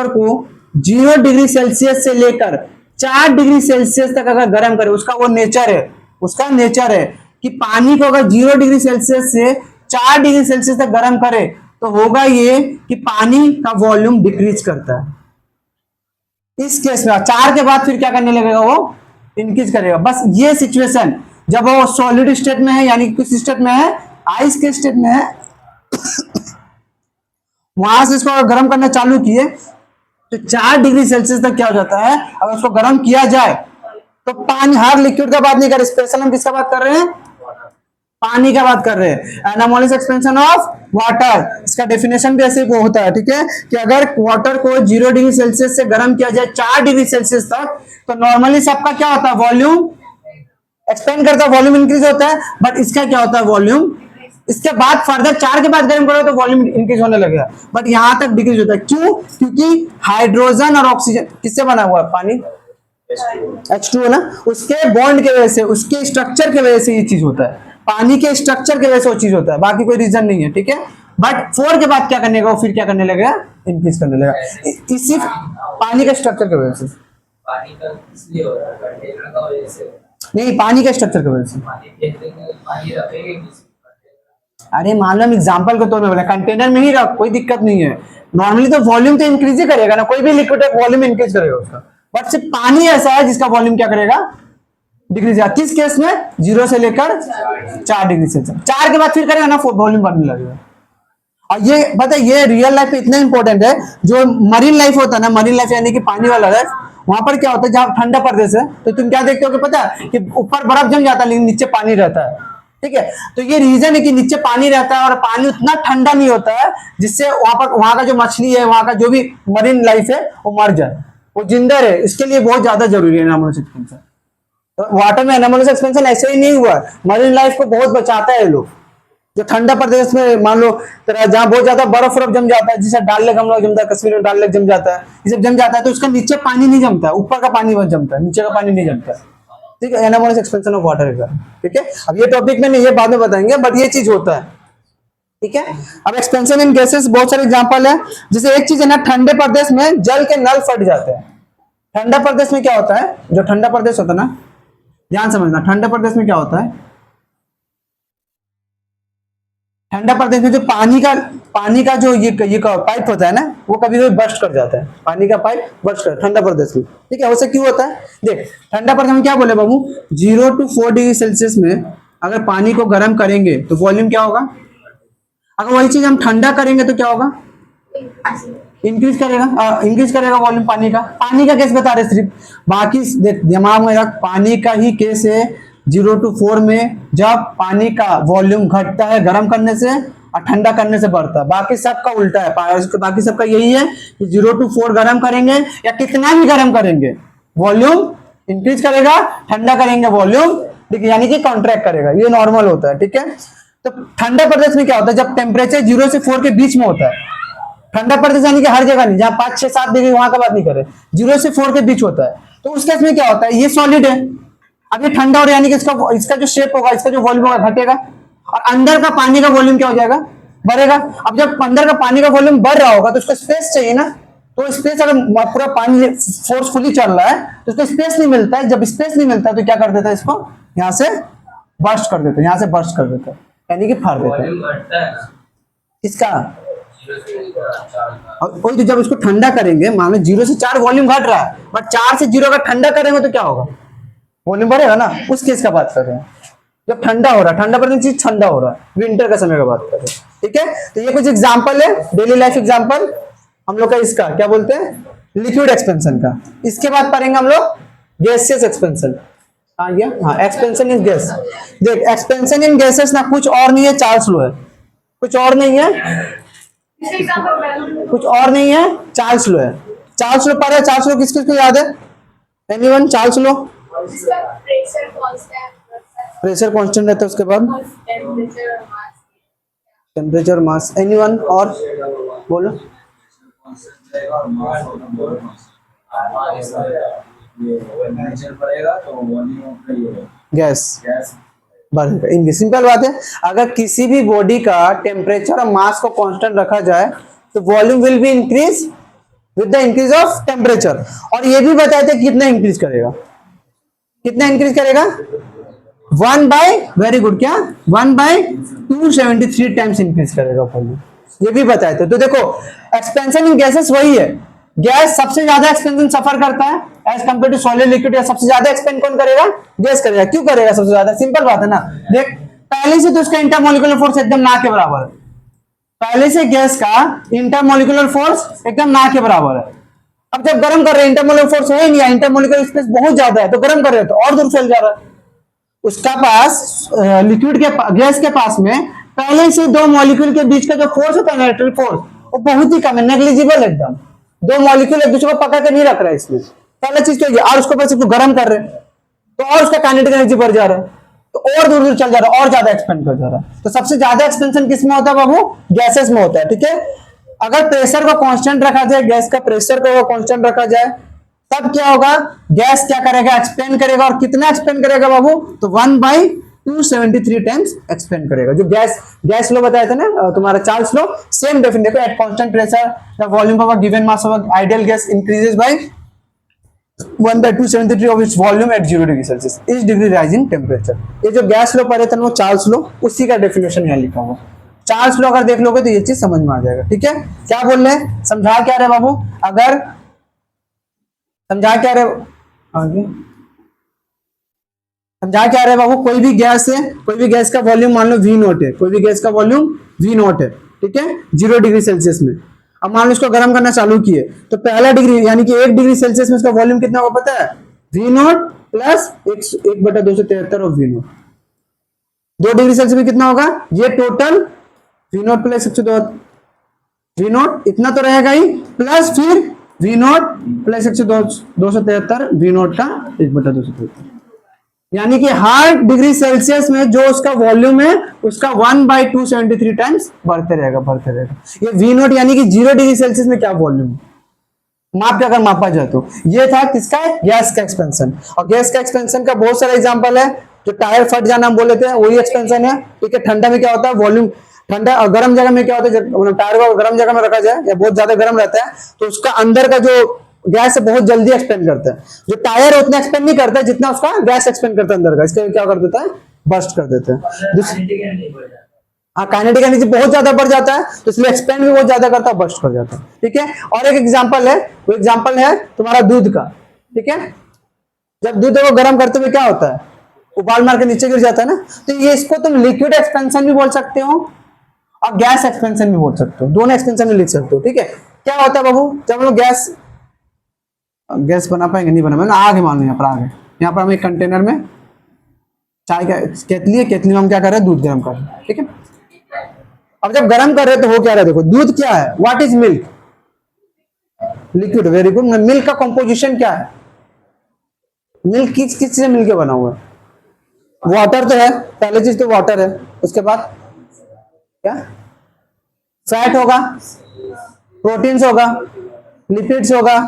को 0 डिग्री सेल्सियस से लेकर 4 डिग्री सेल्सियस तक अगर गर्म करे, उसका वो नेचर है, उसका नेचर है कि पानी को अगर 0 डिग्री सेल्सियस से 4 डिग्री सेल्सियस तक गर्म करे तो होगा ये कि पानी का वॉल्यूम डिक्रीज करता है। इस केस में 4 के बाद फिर क्या करने लगेगा? वो इंक्रीज करेगा। बस ये सिचुएशन जब वो सॉलिड स्टेट में है, यानी किस स्टेट में है? आइस के स्टेट में है। वहां से इसको अगर गर्म करना चालू किए तो 4 डिग्री सेल्सियस तक क्या हो जाता है? अगर उसको गर्म किया जाए तो पानी, हर लिक्विड का बात नहीं कर रहे, स्पेशल हम किसका बात कर रहे हैं? पानी का बात कर रहे हैं। एनामोलस एक्सपेंशन ऑफ वाटर, इसका डेफिनेशन भी ऐसे वो होता है, ठीक है, कि अगर वाटर को 0 डिग्री सेल्सियस से गर्म किया जाए 4 डिग्री सेल्सियस तक, तो नॉर्मली सबका क्या होता है? वॉल्यूम एक्सपेंड करता है, वॉल्यूम इंक्रीज होता है। बट इसका क्या होता है? वॉल्यूम इसके बाद फर्दर 4 के बाद गर्म करो तो वॉल्यूम इंक्रीज होने लगेगा, बट यहां तक डिक्रीज होता है। क्यों? क्योंकि हाइड्रोजन और ऑक्सीजन किससे बना हुआ है? पानी H2O ना, उसके बॉन्ड के वजह से, उसके स्ट्रक्चर के वजह से ये चीज होता है। पानी के स्ट्रक्चर की वजह से वो चीज होता है, बाकी कोई रीजन नहीं है, ठीक है। बट 4 के बाद क्या करने का? फिर क्या करने लगेगा? इंक्रीज करने लगेगा, इसी पानी के स्ट्रक्चर की वजह से। पानी का इसलिए हो रहा है, कंटेनर का वजह से नहीं, पानी के स्ट्रक्चर की वजह से। पानी फेंक देंगे, पानी रखेंगे किसी कंटेनर। अरे मान लो हम एग्जाम्पल के तौर में बोला, कंटेनर में ही रख, कोई दिक्कत नहीं है। नॉर्मली तो वॉल्यूम तो इंक्रीज ही करेगा ना, कोई भी लिक्विड वॉल्यूम इंक्रीज करेगा उसका। बट सिर्फ पानी ऐसा है जिसका वॉल्यूम क्या करेगा? डिक्रीज। किस केस में? 0 से लेकर 4 डिग्री सेल्सियस। 4 के बाद फिर करेगा ना, वॉल्यूम बढ़ने लगेगा। और ये पता है, ये रियल लाइफ में इतना इंपॉर्टेंट है। जो मरीन लाइफ होता है ना, मरीन लाइफ यानी कि पानी वाला लाइफ, वहां पर क्या होता है, जहां ठंडा प्रदेश है तो तुम क्या देखते हो कि पता है कि ऊपर बर्फ जम जाता है लेकिन नीचे पानी रहता है, ठीक है। तो ये रीजन है कि नीचे पानी रहता है और पानी उतना ठंडा नहीं होता है जिससे वहां का जो मछली है, वहां का जो भी मरीन लाइफ है वो मर जाए, वो जिंदा रहे। इसके लिए बहुत ज्यादा जरूरी है एनामोलस एक्सपेंशन। तो वाटर में एनामोलस एक्सपेंशन ऐसे ही नहीं हुआ, मरीन लाइफ को बहुत बचाता है लोग। जो ठंडा प्रदेश में मान लो तेरा जहाँ बहुत ज्यादा बर्फ जम जाता है, जैसे डाल लेक हम लोग जमता है, कश्मीर में डाल लेक जम जाता है, ये सब जम जाता है, तो उसका नीचे पानी नहीं जमता है, ऊपर का पानी बस जमता है, नीचे का पानी नहीं जमता है, ठीक है। एनामोलस एक्सपेंशन ऑफ वाटर का, ठीक है। अब ये टॉपिक में नहीं, ये बाद में बताएंगे, बट ये चीज होता है, ठीक है। अब एक्सपेंशन इन गैसेस बहुत सारे एग्जांपल है। जैसे एक चीज है ना, ठंडे प्रदेश में जल के नल फट जाते हैं। ठंडा प्रदेश में क्या होता है? जो ठंडा प्रदेश होता है ना, ध्यान समझना, ठंडा प्रदेश में क्या होता है? ठंडा प्रदेश में जो पानी का जो ये पाइप होता है ना, वो कभी कभी बर्स्ट कर जाता है, पानी का पाइप बर्स्ट कर ठंडा प्रदेश में, ठीक है। वैसे क्यों होता है? देख, ठंडा प्रदेश में क्या बोले बाबू, 0 to 4 डिग्री सेल्सियस में अगर पानी को गर्म करेंगे तो वॉल्यूम क्या होगा? अगर वही चीज हम ठंडा करेंगे तो क्या होगा? इंक्रीज करेगा वॉल्यूम पानी का केस बता रहे सिर्फ, बाकी दिमाग में रख, पानी का ही केस है 0 to 4 में, जब पानी का वॉल्यूम घटता है गर्म करने से और ठंडा करने से बढ़ता है। बाकी सबका उल्टा है, बाकी सबका यही है कि 0 to 4 गर्म करेंगे या कितना भी गर्म करेंगे वॉल्यूम इंक्रीज करेगा, ठंडा करेंगे वॉल्यूम यानी कि कॉन्ट्रैक्ट करेगा, ये नॉर्मल होता है, ठीक है। तो ठंडा प्रदेश में क्या होता है? जब टेम्परेचर 0 से 4 के बीच में होता है, ठंडा प्रदेश यानी कि हर जगह नहीं, जहां 5, 6, 7 डिग्री वहां का बात नहीं करे, 0 से 4 के बीच होता है, तो उस केस में क्या होता है? ये सॉलिड है, अब ये ठंडा हो रहा है, यानी कि इसका जो शेप होगा, इसका जो वॉल्यूम होगा घटेगा, और अंदर का पानी का वॉल्यूम क्या हो जाएगा? बढ़ेगा। अब जब अंदर का पानी का वॉल्यूम बढ़ रहा होगा तो उसको स्पेस चाहिए ना, तो स्पेस अगर पूरा पानी फोर्सफुली चल रहा है तो उसको स्पेस नहीं मिलता है। जब स्पेस नहीं मिलता है तो क्या कर देता है? इसको यहाँ से बर्स्ट कर देते हैं, यहाँ से बर्स्ट कर देते हैं, यानी कि फाड़ देते हैं। वॉल्यूम घटता है ना इसका, 0 से 4 और वही तो जब इसको ठंडा करेंगे, मान लो 0 से 4 वॉल्यूम घट रहा है, बट 4 से 0 अगर ठंडा करेंगे तो क्या होगा? वॉल्यूम बढ़ेगा ना, उस केस का बात कर रहे हैं, जब ठंडा हो रहा है, ठंडा पर चीज ठंडा हो रहा है, विंटर का समय का बात कर रहे हैं, ठीक है। तो ये कुछ एग्जांपल है, डेली लाइफ एग्जांपल हम लोग का, इसका क्या बोलते हैं, लिक्विड एक्सपेंशन का। इसके बाद पढ़ेंगे हम लोग गैसियस एक्सपेंशन। आ गया, हाँ, एक्सपेंशन इन गैस। देख, एक्सपेंशन इन गैसेस ना कुछ और नहीं है, चार्ल्स लॉ है, कुछ और नहीं है, इसके एग्जांपल कुछ और नहीं है, चार्ल्स लॉ है। चार्ल्स लॉ पढ़ा है, चार्ल्स लॉ किस किस को याद है, एनीवन? चार्ल्स लॉ, इसका प्रेशर कांस्टेंट, प्रेशर कांस्टेंट रहता है, उसके बाद टेम्परेचर और मास। टेम्परेचर, मास, एनीवन? और बोलो। गैस बढ़ेगा, इनकी सिंपल बात है। अगर किसी भी बॉडी का टेम्परेचर और मास को कांस्टेंट रखा जाए तो volume will be increase with the increase of temperature. और ये भी बताए थे कितना इंक्रीज करेगा, कितना इंक्रीज करेगा, 1 बाय, वेरी गुड, क्या 1 बाय 273 टाइम्स इंक्रीज करेगा वॉल्यूम, ये भी बताए थे। तो देखो, एक्सपेंशन इन गैसेस वही है, गैस सबसे ज्यादा एक्सपेंशन सफर करता है as compare to solid liquid. या सबसे ज्यादा एक्सपेंड कौन करेगा, गैस करेगा। क्यों करेगा सबसे ज्यादा, सिंपल बात है ना। देख, पहले से तो उसका इंटरमोलिकुलर फोर्स एकदम ना के बराबर है, पहले से गैस का इंटरमोलिकुलर फोर्स एकदम ना के बराबर है। अब जब गर्म कर रहे हैं, इंटरमोलिकुलर फोर्स है नहीं, इंटरमोलिकुलर स्पेस बहुत ज्यादा है, तो गर्म कर रहे हैं तो और दूर फैल जा रहा है। उसका पास लिक्विड के गैस के पास में पहले से दो मॉलिक्यूल के बीच का जो फोर्स होता है, इलेक्ट्रिक फोर्स, वो बहुत ही कम है, नेग्लिजिबल एकदम। दो मॉलिक्यूल एक दूसरे को पकड़ के नहीं रख रहा है इसमें, पहला चीज तो ये। और उसको पास तो गर्म कर रहे हैं तो और उसका काइनेटिक एनर्जी बढ़ जा रहा है, तो और दूर दूर चल जा रहा है, और ज्यादा एक्सपेंड कर जा रहा है। तो सबसे ज्यादा एक्सपेंशन किस में होता है बाबू, गैसेस में होता है, ठीक है। अगर प्रेशर को कांस्टेंट रखा जाए, गैस का प्रेशर को कांस्टेंट रखा जाए, तब क्या होगा, गैस क्या करेगा, एक्सपेंड करेगा। और कितना एक्सपेंड करेगा बाबू, तो 1 बाय 273 टाइम्स एक्सपेंड करेगा। जो गैस लो बताया था ना तुम्हारा चार्ल्स लो, सेम डेफिनेशन। देखो, at constant pressure the volume of a given mass of ideal gas increases by 1 by 273 of its volume at 0 degree Celsius, इस डिग्री राइज इन टेम्परेचर। ये जो गैस लो पढ़े थे वो चार्ल्स लो, उसी का डेफिनेशन यहाँ लिखा हुआ। चार्ल्स लो अगर देख लोगे तो ये चीज समझ में आ जाएगा, ठीक है। क्या बोल रहे हैं, समझा क्या रहे बाबू, अगर समझा क्या रहे, आगे समझा क्या रहे बाबू, कोई भी गैस है, कोई भी गैस का वॉल्यूम मान लो V0 है, कोई भी गैस का वॉल्यूम V0 है, ठीक है, 0 डिग्री सेल्सियस में। अब मान लो इसको गर्म करना चालू किए तो पहला डिग्री यानी कि 1 डिग्री सेल्सियस में इसका वॉल्यूम कितना होगा पता है, V0 plus 1/273 of V0। 2 degree Celsius में कितना होगा, ये टोटल V0 प्लस 102, V0 इतना तो रहेगा ही, प्लस फिर V0 प्लस 273 V0 का 1/273, यानी कि हर डिग्री सेल्सियस में जो उसका वॉल्यूम है उसका 1 बाय 273 टाइम्स बढ़ते रहेगा। ये V0 यानी कि 0 डिग्री सेल्सियस में क्या वॉल्यूम है, माप के अगर मापा जाए तो। ये था किसका, गैस का एक्सपेंशन। और गैस का एक्सपेंशन का बहुत सारा एग्जांपल है। जो टायर फट जाना हम बोले थे वही एक्सपेंशन है, ठीक है। ठंडा में क्या होता है, वॉल्यूम ठंडा, और गर्म जगह में क्या होता है, जब टायर को गर्म जगह में रखा जाए या बहुत ज्यादा गर्म रहता है तो उसका अंदर का जो गैस बहुत जल्दी एक्सपेंड करता है। जो टायर है उतना एक्सपेंड नहीं करता है जितना उसका गैस एक्सपेंड करता है अंदर का, इसके क्या कर देता है, बर्स्ट कर देते हैं। हाँ, काइनेटिक एनर्जी बहुत ज्यादा बढ़ जाता है, तो इसलिए एक्सपेंड भी बहुत ज्यादा करता है, बर्स्ट कर जाता है, ठीक है। और एक एग्जांपल है, वो एग्जांपल है तुम्हारा दूध का, ठीक है। जब दूध को गर्म करते हुए क्या होता है, उबाल मार के नीचे गिर जाता है ना, तो ये इसको तुम लिक्विड एक्सपेंशन भी बोल सकते हो और गैस एक्सपेंशन भी बोल सकते हो, दोनों एक्सपेंशन में लिख सकते हो, ठीक है। क्या होता है बाबू, जब हम लोग गैस बना पाएंगे, नहीं बना पाएंगे, आग है मान लो, यहाँ पर आग है, यहाँ पर हम एक कंटेनर में चाय का केतली है, केतली में हम क्या कर रहे हैं, दूध गर्म कर रहे हैं, ठीक है। अब जब गर्म कर रहे हैं तो हो क्या रहा है, देखो दूध क्या है, what is milk, liquid, very good. Milk का कंपोजिशन क्या है, मिल्क किस किस से मिलके बना हुआ है, वाटर तो है, पहली चीज तो वाटर है, उसके बाद क्या, फैट होगा, प्रोटीन्स होगा, लिपिड्स होगा,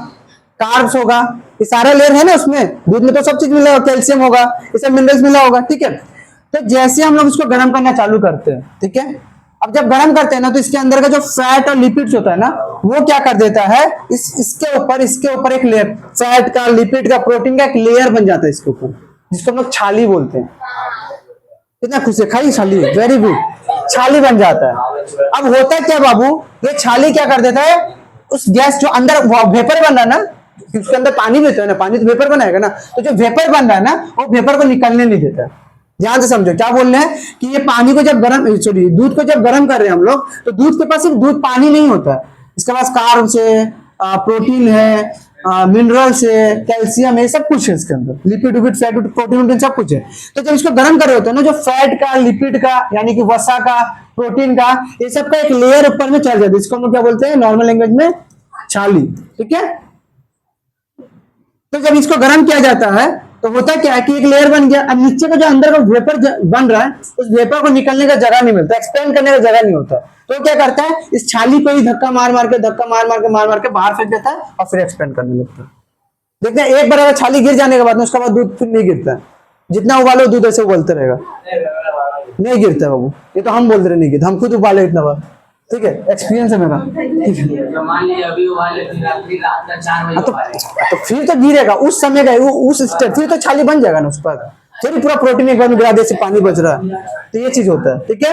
कार्ब्स होगा, ये सारा लेयर है ना उसमें। दूध में तो सब चीज मिला होगा, कैल्शियम होगा, ये सब मिनरल्स मिला होगा, ठीक है। तो जैसे हम लोग इसको गर्म करना चालू करते हैं, ठीक है, अब जब गर्म करते हैं ना तो इसके अंदर का जो फैट और लिपिड्स होता है ना, वो क्या कर देता है, इसके ऊपर एक लेयर, फैट का, लिपिड का, प्रोटीन का एक लेयर बन जाता है इसके ऊपर, जिसको हम लोग छाली बोलते हैं। कितना खुश है, खाई छाली, वेरी गुड, छाली बन जाता है। अब होता क्या बाबू, ये छाली क्या कर देता है, उस गैस जो अंदर वेपर बन रहा है ना, उसके अंदर पानी भी तो है ना, पानी तो वेपर बनाएगा ना, तो जो वेपर बन रहा है ना वो वेपर को निकलने नहीं देता है, ध्यान से समझो क्या बोल रहे हैं कि ये पानी को जब गर्म, सॉरी दूध को जब गर्म कर रहे हैं हम लोग, तो दूध के पास सिर्फ दूध पानी नहीं होता है, इसके पास कार्ब्स है, प्रोटीन है, मिनरल्स है, कैल्शियम है, सब कुछ है इसके अंदर, लिपिड विपिड फैट प्रोटीन सब कुछ है। तो जब इसको गर्म कर रहे होते हैं ना, जो फैट का, लिपिड का यानी कि वसा का, प्रोटीन का, ये सब का एक लेयर ऊपर में चल जाता है, इसको हम लोग क्या बोलते हैं नॉर्मल लैंग्वेज में छाली। ठीक है, तो जब इसको गर्म किया जाता है तो होता क्या है कि एक लेयर बन गया, अब नीचे का जो अंदर का वेपर बन रहा है, उस वेपर को निकलने का जगह नहीं मिलता, एक्सपेंड करने का जगह नहीं होता, तो क्या करता है इस छाली को ही धक्का मार मार के बाहर फेंक देता है और फिर एक्सपेंड करने लगता है। देखते हैं एक बार अगर छाली गिर जाने के बाद उसके बाद दूध फिर नहीं गिरता है, जितना उबालो दूध ऐसे उबलते रहेगा, नहीं गिरता है बाबू, ये तो हम बोल रहे नहीं गिरता, हम खुद उबाले इतना बार। ठीक है, एक्सपीरियंस है मेरा। ठीक है, तो मान लीजिए अभी उबाले फिर रात का 4 बजे उबाले, तो फिर तो गिरेगा उस समय का, उस स्टेप फिर तो छाली बन जाएगा ना उस पर, फिर पूरा प्रोटीन एक बार में गिरा दे से पानी बच रहा है, तो ये चीज होता है। ठीक है,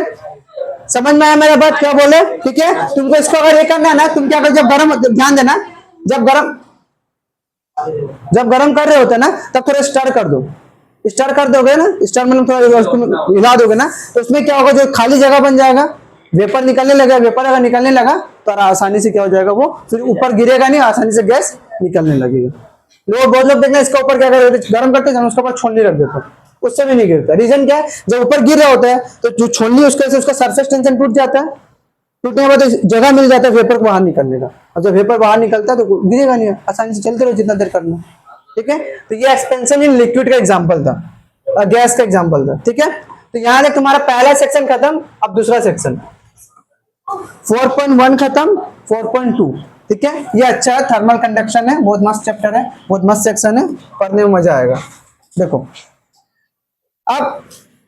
समझ में आया मेरा बात क्या बोले? ठीक है, तुमको इसको अगर ये करना है ना, तुम क्या करो, जब गर्म, ध्यान देना, जब गर्म कर रहे होते ना, तब थोड़ा स्टर कर दो, स्टर कर दोगे ना, स्टर मतलब थोड़ा हिला दोगे ना, तो उसमें क्या होगा, जो खाली जगह बन जाएगा, वेपर निकलने लगा, वेपर अगर निकलने लगा तो आसानी से क्या हो जाएगा, वो फिर ऊपर गिरेगा नहीं, आसानी से गैस निकलने लगेगा। लोग बहुत लोग देखना इसका ऊपर क्या कर रहे, गर्म करते हैं उसके ऊपर छोलनी रख देते, उससे भी नहीं गिरता। रीजन क्या है, जब ऊपर गिर रहा होता है तो जो छोलनी उसके उसका सरफेस टेंशन टूट जाता है, टूटने के बाद जगह मिल जाता है वेपर को बाहर निकलने का, और जब वेपर बाहर निकलता है तो गिरेगा नहीं, आसानी से चलते रहो जितना देर करना। ठीक है, तो ये एक्सपेंशन इन लिक्विड का एग्जाम्पल था, गैस का एग्जाम्पल था। ठीक है, तो यहाँ तक तुम्हारा पहला सेक्शन खत्म, अब दूसरा सेक्शन 4.1 खत्म, 4.2। ठीक है, ये अच्छा है, थर्मल कंडक्शन है, बहुत मस्त चैप्टर है, बहुत मस्त सेक्शन है, पढ़ने में मजा आएगा। देखो अब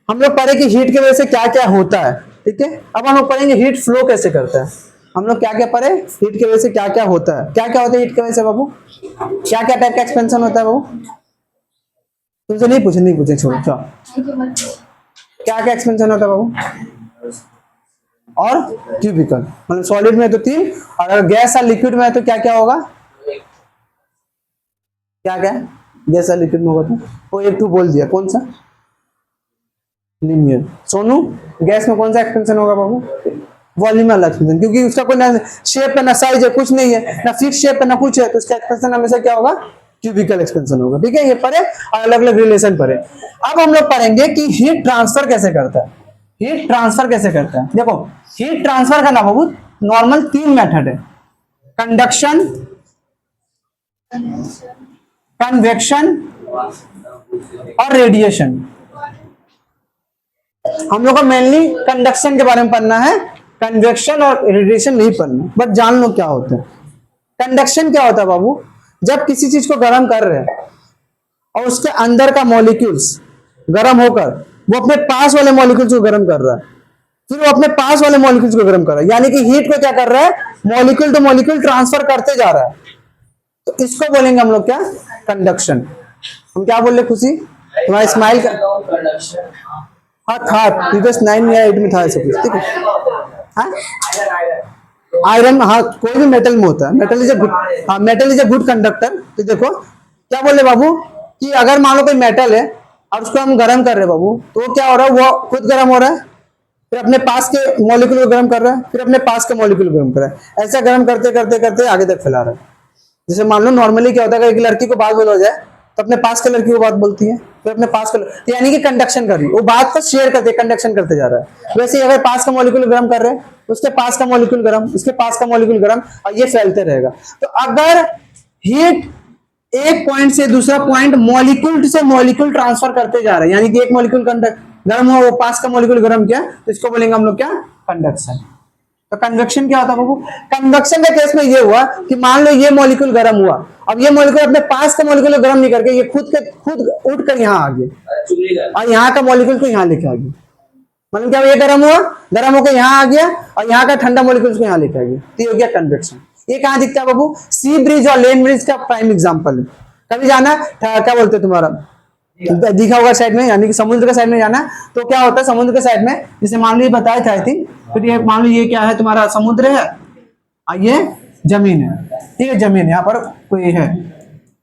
हम लोग पढ़े कि हीट की वजह से क्या क्या होता है। ठीक है, अब हम लोग पढ़ेंगे हीट फ्लो कैसे करता है। हम लोग क्या क्या पढ़े, हीट की वजह से क्या क्या होता है, क्या क्या होता है हीट की वजह से बाबू, क्या क्या टाइप का एक्सपेंशन होता है बाबू, तुमसे नहीं पूछे छोड़ो, क्या क्या एक्सपेंशन होता है बाबू, और क्यूबिकल, मतलब सॉलिड में तो 3, और अगर गैस या लिक्विड में है तो क्या क्या होगा, क्या क्या गैस या लिक्विड में होगा, तो वो एक टू बोल दिया, कौन सा, लीनियर। सोनू गैस में कौन सा एक्सपेंशन होगा बाबू, वॉल्यूमल एक्सपेंशन, क्योंकि उसका कोई ना शेप है ना साइज है, कुछ नहीं है ना फिक्स शेप है ना कुछ है, तो उसका एक्सपेंशन हमेशा क्या होगा, क्यूबिकल एक्सपेंशन होगा। ठीक है, ये पढ़े और अलग अलग रिलेशन पढ़े। अब हम लोग पढ़ेंगे कि हीट ट्रांसफर कैसे करता है, हीट ट्रांसफर कैसे करता है। देखो हीट ट्रांसफर का ना बाबू नॉर्मल 3 मेथड है, कंडक्शन, कन्वेक्शन और रेडिएशन। हम लोग को मेनली कंडक्शन के बारे में पढ़ना है, कन्वेक्शन और रेडिएशन नहीं पढ़ना, बट जान लो क्या होता है। कंडक्शन क्या होता है बाबू, जब किसी चीज को गर्म कर रहे हैं और उसके अंदर का मॉलिक्यूल्स गर्म होकर वो अपने पास वाले मॉलिक्यूल्स को गर्म कर रहा है, फिर वो अपने पास वाले मॉलिक्यूल्स को गर्म कर रहा है, यानी कि हीट को क्या कर रहा है, मॉलिक्यूल टू मॉलिक्यूल ट्रांसफर करते जा रहा है, तो इसको बोलेंगे हम लोग क्या, कंडक्शन। हम क्या बोल रहे खुशी, तुम्हारा स्माइल का हाँ था, प्रीवियस 9 या 8 में था ऐसा कुछ। ठीक है, हाँ आयरन, हाँ कोई भी मेटल में होता है, metal is a good conductor. तो देखो क्या बोले बाबू कि अगर मान लो कोई मेटल है और उसको हम गर्म कर रहे हैं बाबू, तो क्या हो रहा है, वो खुद गर्म हो रहा है, फिर अपने पास के मॉलिक्यूल को गर्म कर रहा है, फिर अपने पास के मॉलिक्यूल को गर्म कर रहा है, ऐसा गर्म करते करते करते आगे तक फैला रहा है। जैसे मान लो नॉर्मली क्या होता है, एक लड़की को बात बोला जाए तो अपने पास के लड़की को बात बोलती है, फिर अपने पास के, तो यानी कि कंडक्शन कर रही है, वो बात को शेयर करते कंडक्शन करते जा रहा है। वैसे ही अगर पास का मॉलिक्यूल गर्म कर रहे हैं, उसके पास का मॉलिक्यूल गर्म, उसके पास का मॉलिक्यूल गर्म, और ये फैलते रहेगा। तो अगर हीट एक पॉइंट से दूसरा पॉइंट मॉलिक्यूल से मॉलिक्यूल ट्रांसफर करते जा रहे हैं, यानी कि एक मॉलिक्यूल गर्म हुआ, वो पास का मॉलिक्यूल गर्म किया, तो इसको बोलेंगे हम लोग क्या, कंडक्शन। तो कन्वेक्शन क्या होता है बाबू, कन्वेक्शन के केस में ये हुआ कि मान लो ये मॉलिक्यूल गर्म हुआ, अब ये मॉलिक्यूल अपने पास का मॉलिक्यूल गर्म नहीं करके ये खुद उठकर यहाँ आ गया और यहाँ का मॉलिक्यूल को यहाँ लेके आ गया। मतलब क्या, ये गर्म हुआ, गर्म होकर यहाँ आ गया और यहाँ का ठंडा मॉलिक्यूल को यहाँ लेके आ गया, तो ये हो गया कन्वेक्शन। ये कहाँ दिखता है बाबू, सी ब्रिज और लेन ब्रिज का प्राइम एग्जाम्पल है। कभी जाना क्या बोलते तुम्हारा दिखा होगा साइड में, यानी कि समुद्र के साइड में जाना, तो क्या होता है समुद्र के साइड में, जैसे मान लो बताया था आई थिंक, फिर ये मान लो ये क्या है, तुम्हारा समुद्र है और ये जमीन है। ठीक है, जमीन यहाँ पर कोई है,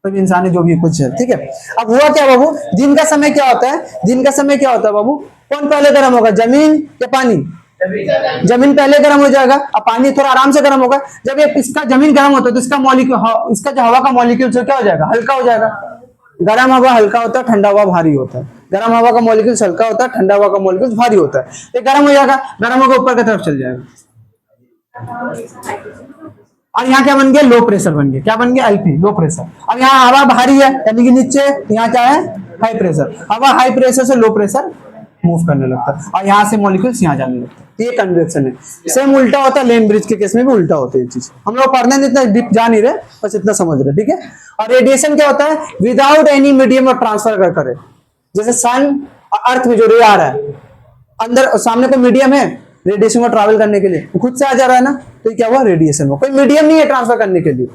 कोई भी इंसान है जो भी कुछ है, ठीक है। अब हुआ क्या बाबू, दिन का समय क्या होता है, दिन का समय क्या होता है बाबू, कौन पहले गर्म होगा, जमीन या पानी, जमीन पहले गर्म हो जाएगा, अब पानी थोड़ा आराम से गर्म होगा। जब ये इसका जमीन गर्म होता है तो इसका मॉलिक्यूल, इसका जो हवा का मॉलिक्यूल क्या हो जाएगा, हल्का हो जाएगा। गर्म हवा हल्का होता है, ठंडा हवा भारी होता है। गर्म हवा का मॉलिक्यूल हल्का होता है, ठंडा हवा का मॉलिक्यूल भारी होता है। ये गर्म हो जाएगा, गर्म होकर ऊपर की तरफ चल जाएगा और यहाँ क्या बन गया, लो प्रेशर बन गया। क्या बन गया, एलपी, लो प्रेशर। अब यहाँ हवा भारी है यानी कि नीचे, यहाँ क्या है, हाई प्रेशर। हवा हाई प्रेशर से लो प्रेशर मूव करने लगता है और यहाँ से मॉलिक्यूल्स यहाँ जाने लगता है। ये कन्वेक्शन है। सेम उल्टा होता है, लेन ब्रिज के केस में भी उल्टा होता है ये चीज। हम लोग पढ़ने में इतना डीप जा नहीं रहे, बस इतना समझ रहे, ठीक है। और रेडिएशन क्या होता है, विदाउट एनी मीडियम और ट्रांसफर कर करे। जैसे सन अर्थ में जो रे आ रहा है, अंदर सामने कोई मीडियम है रेडिएशन को ट्रैवल करने के लिए, खुद से आ जा रहा है ना, तो ये क्या हुआ, रेडिएशन हुआ। कोई मीडियम नहीं है ट्रांसफर करने के लिए,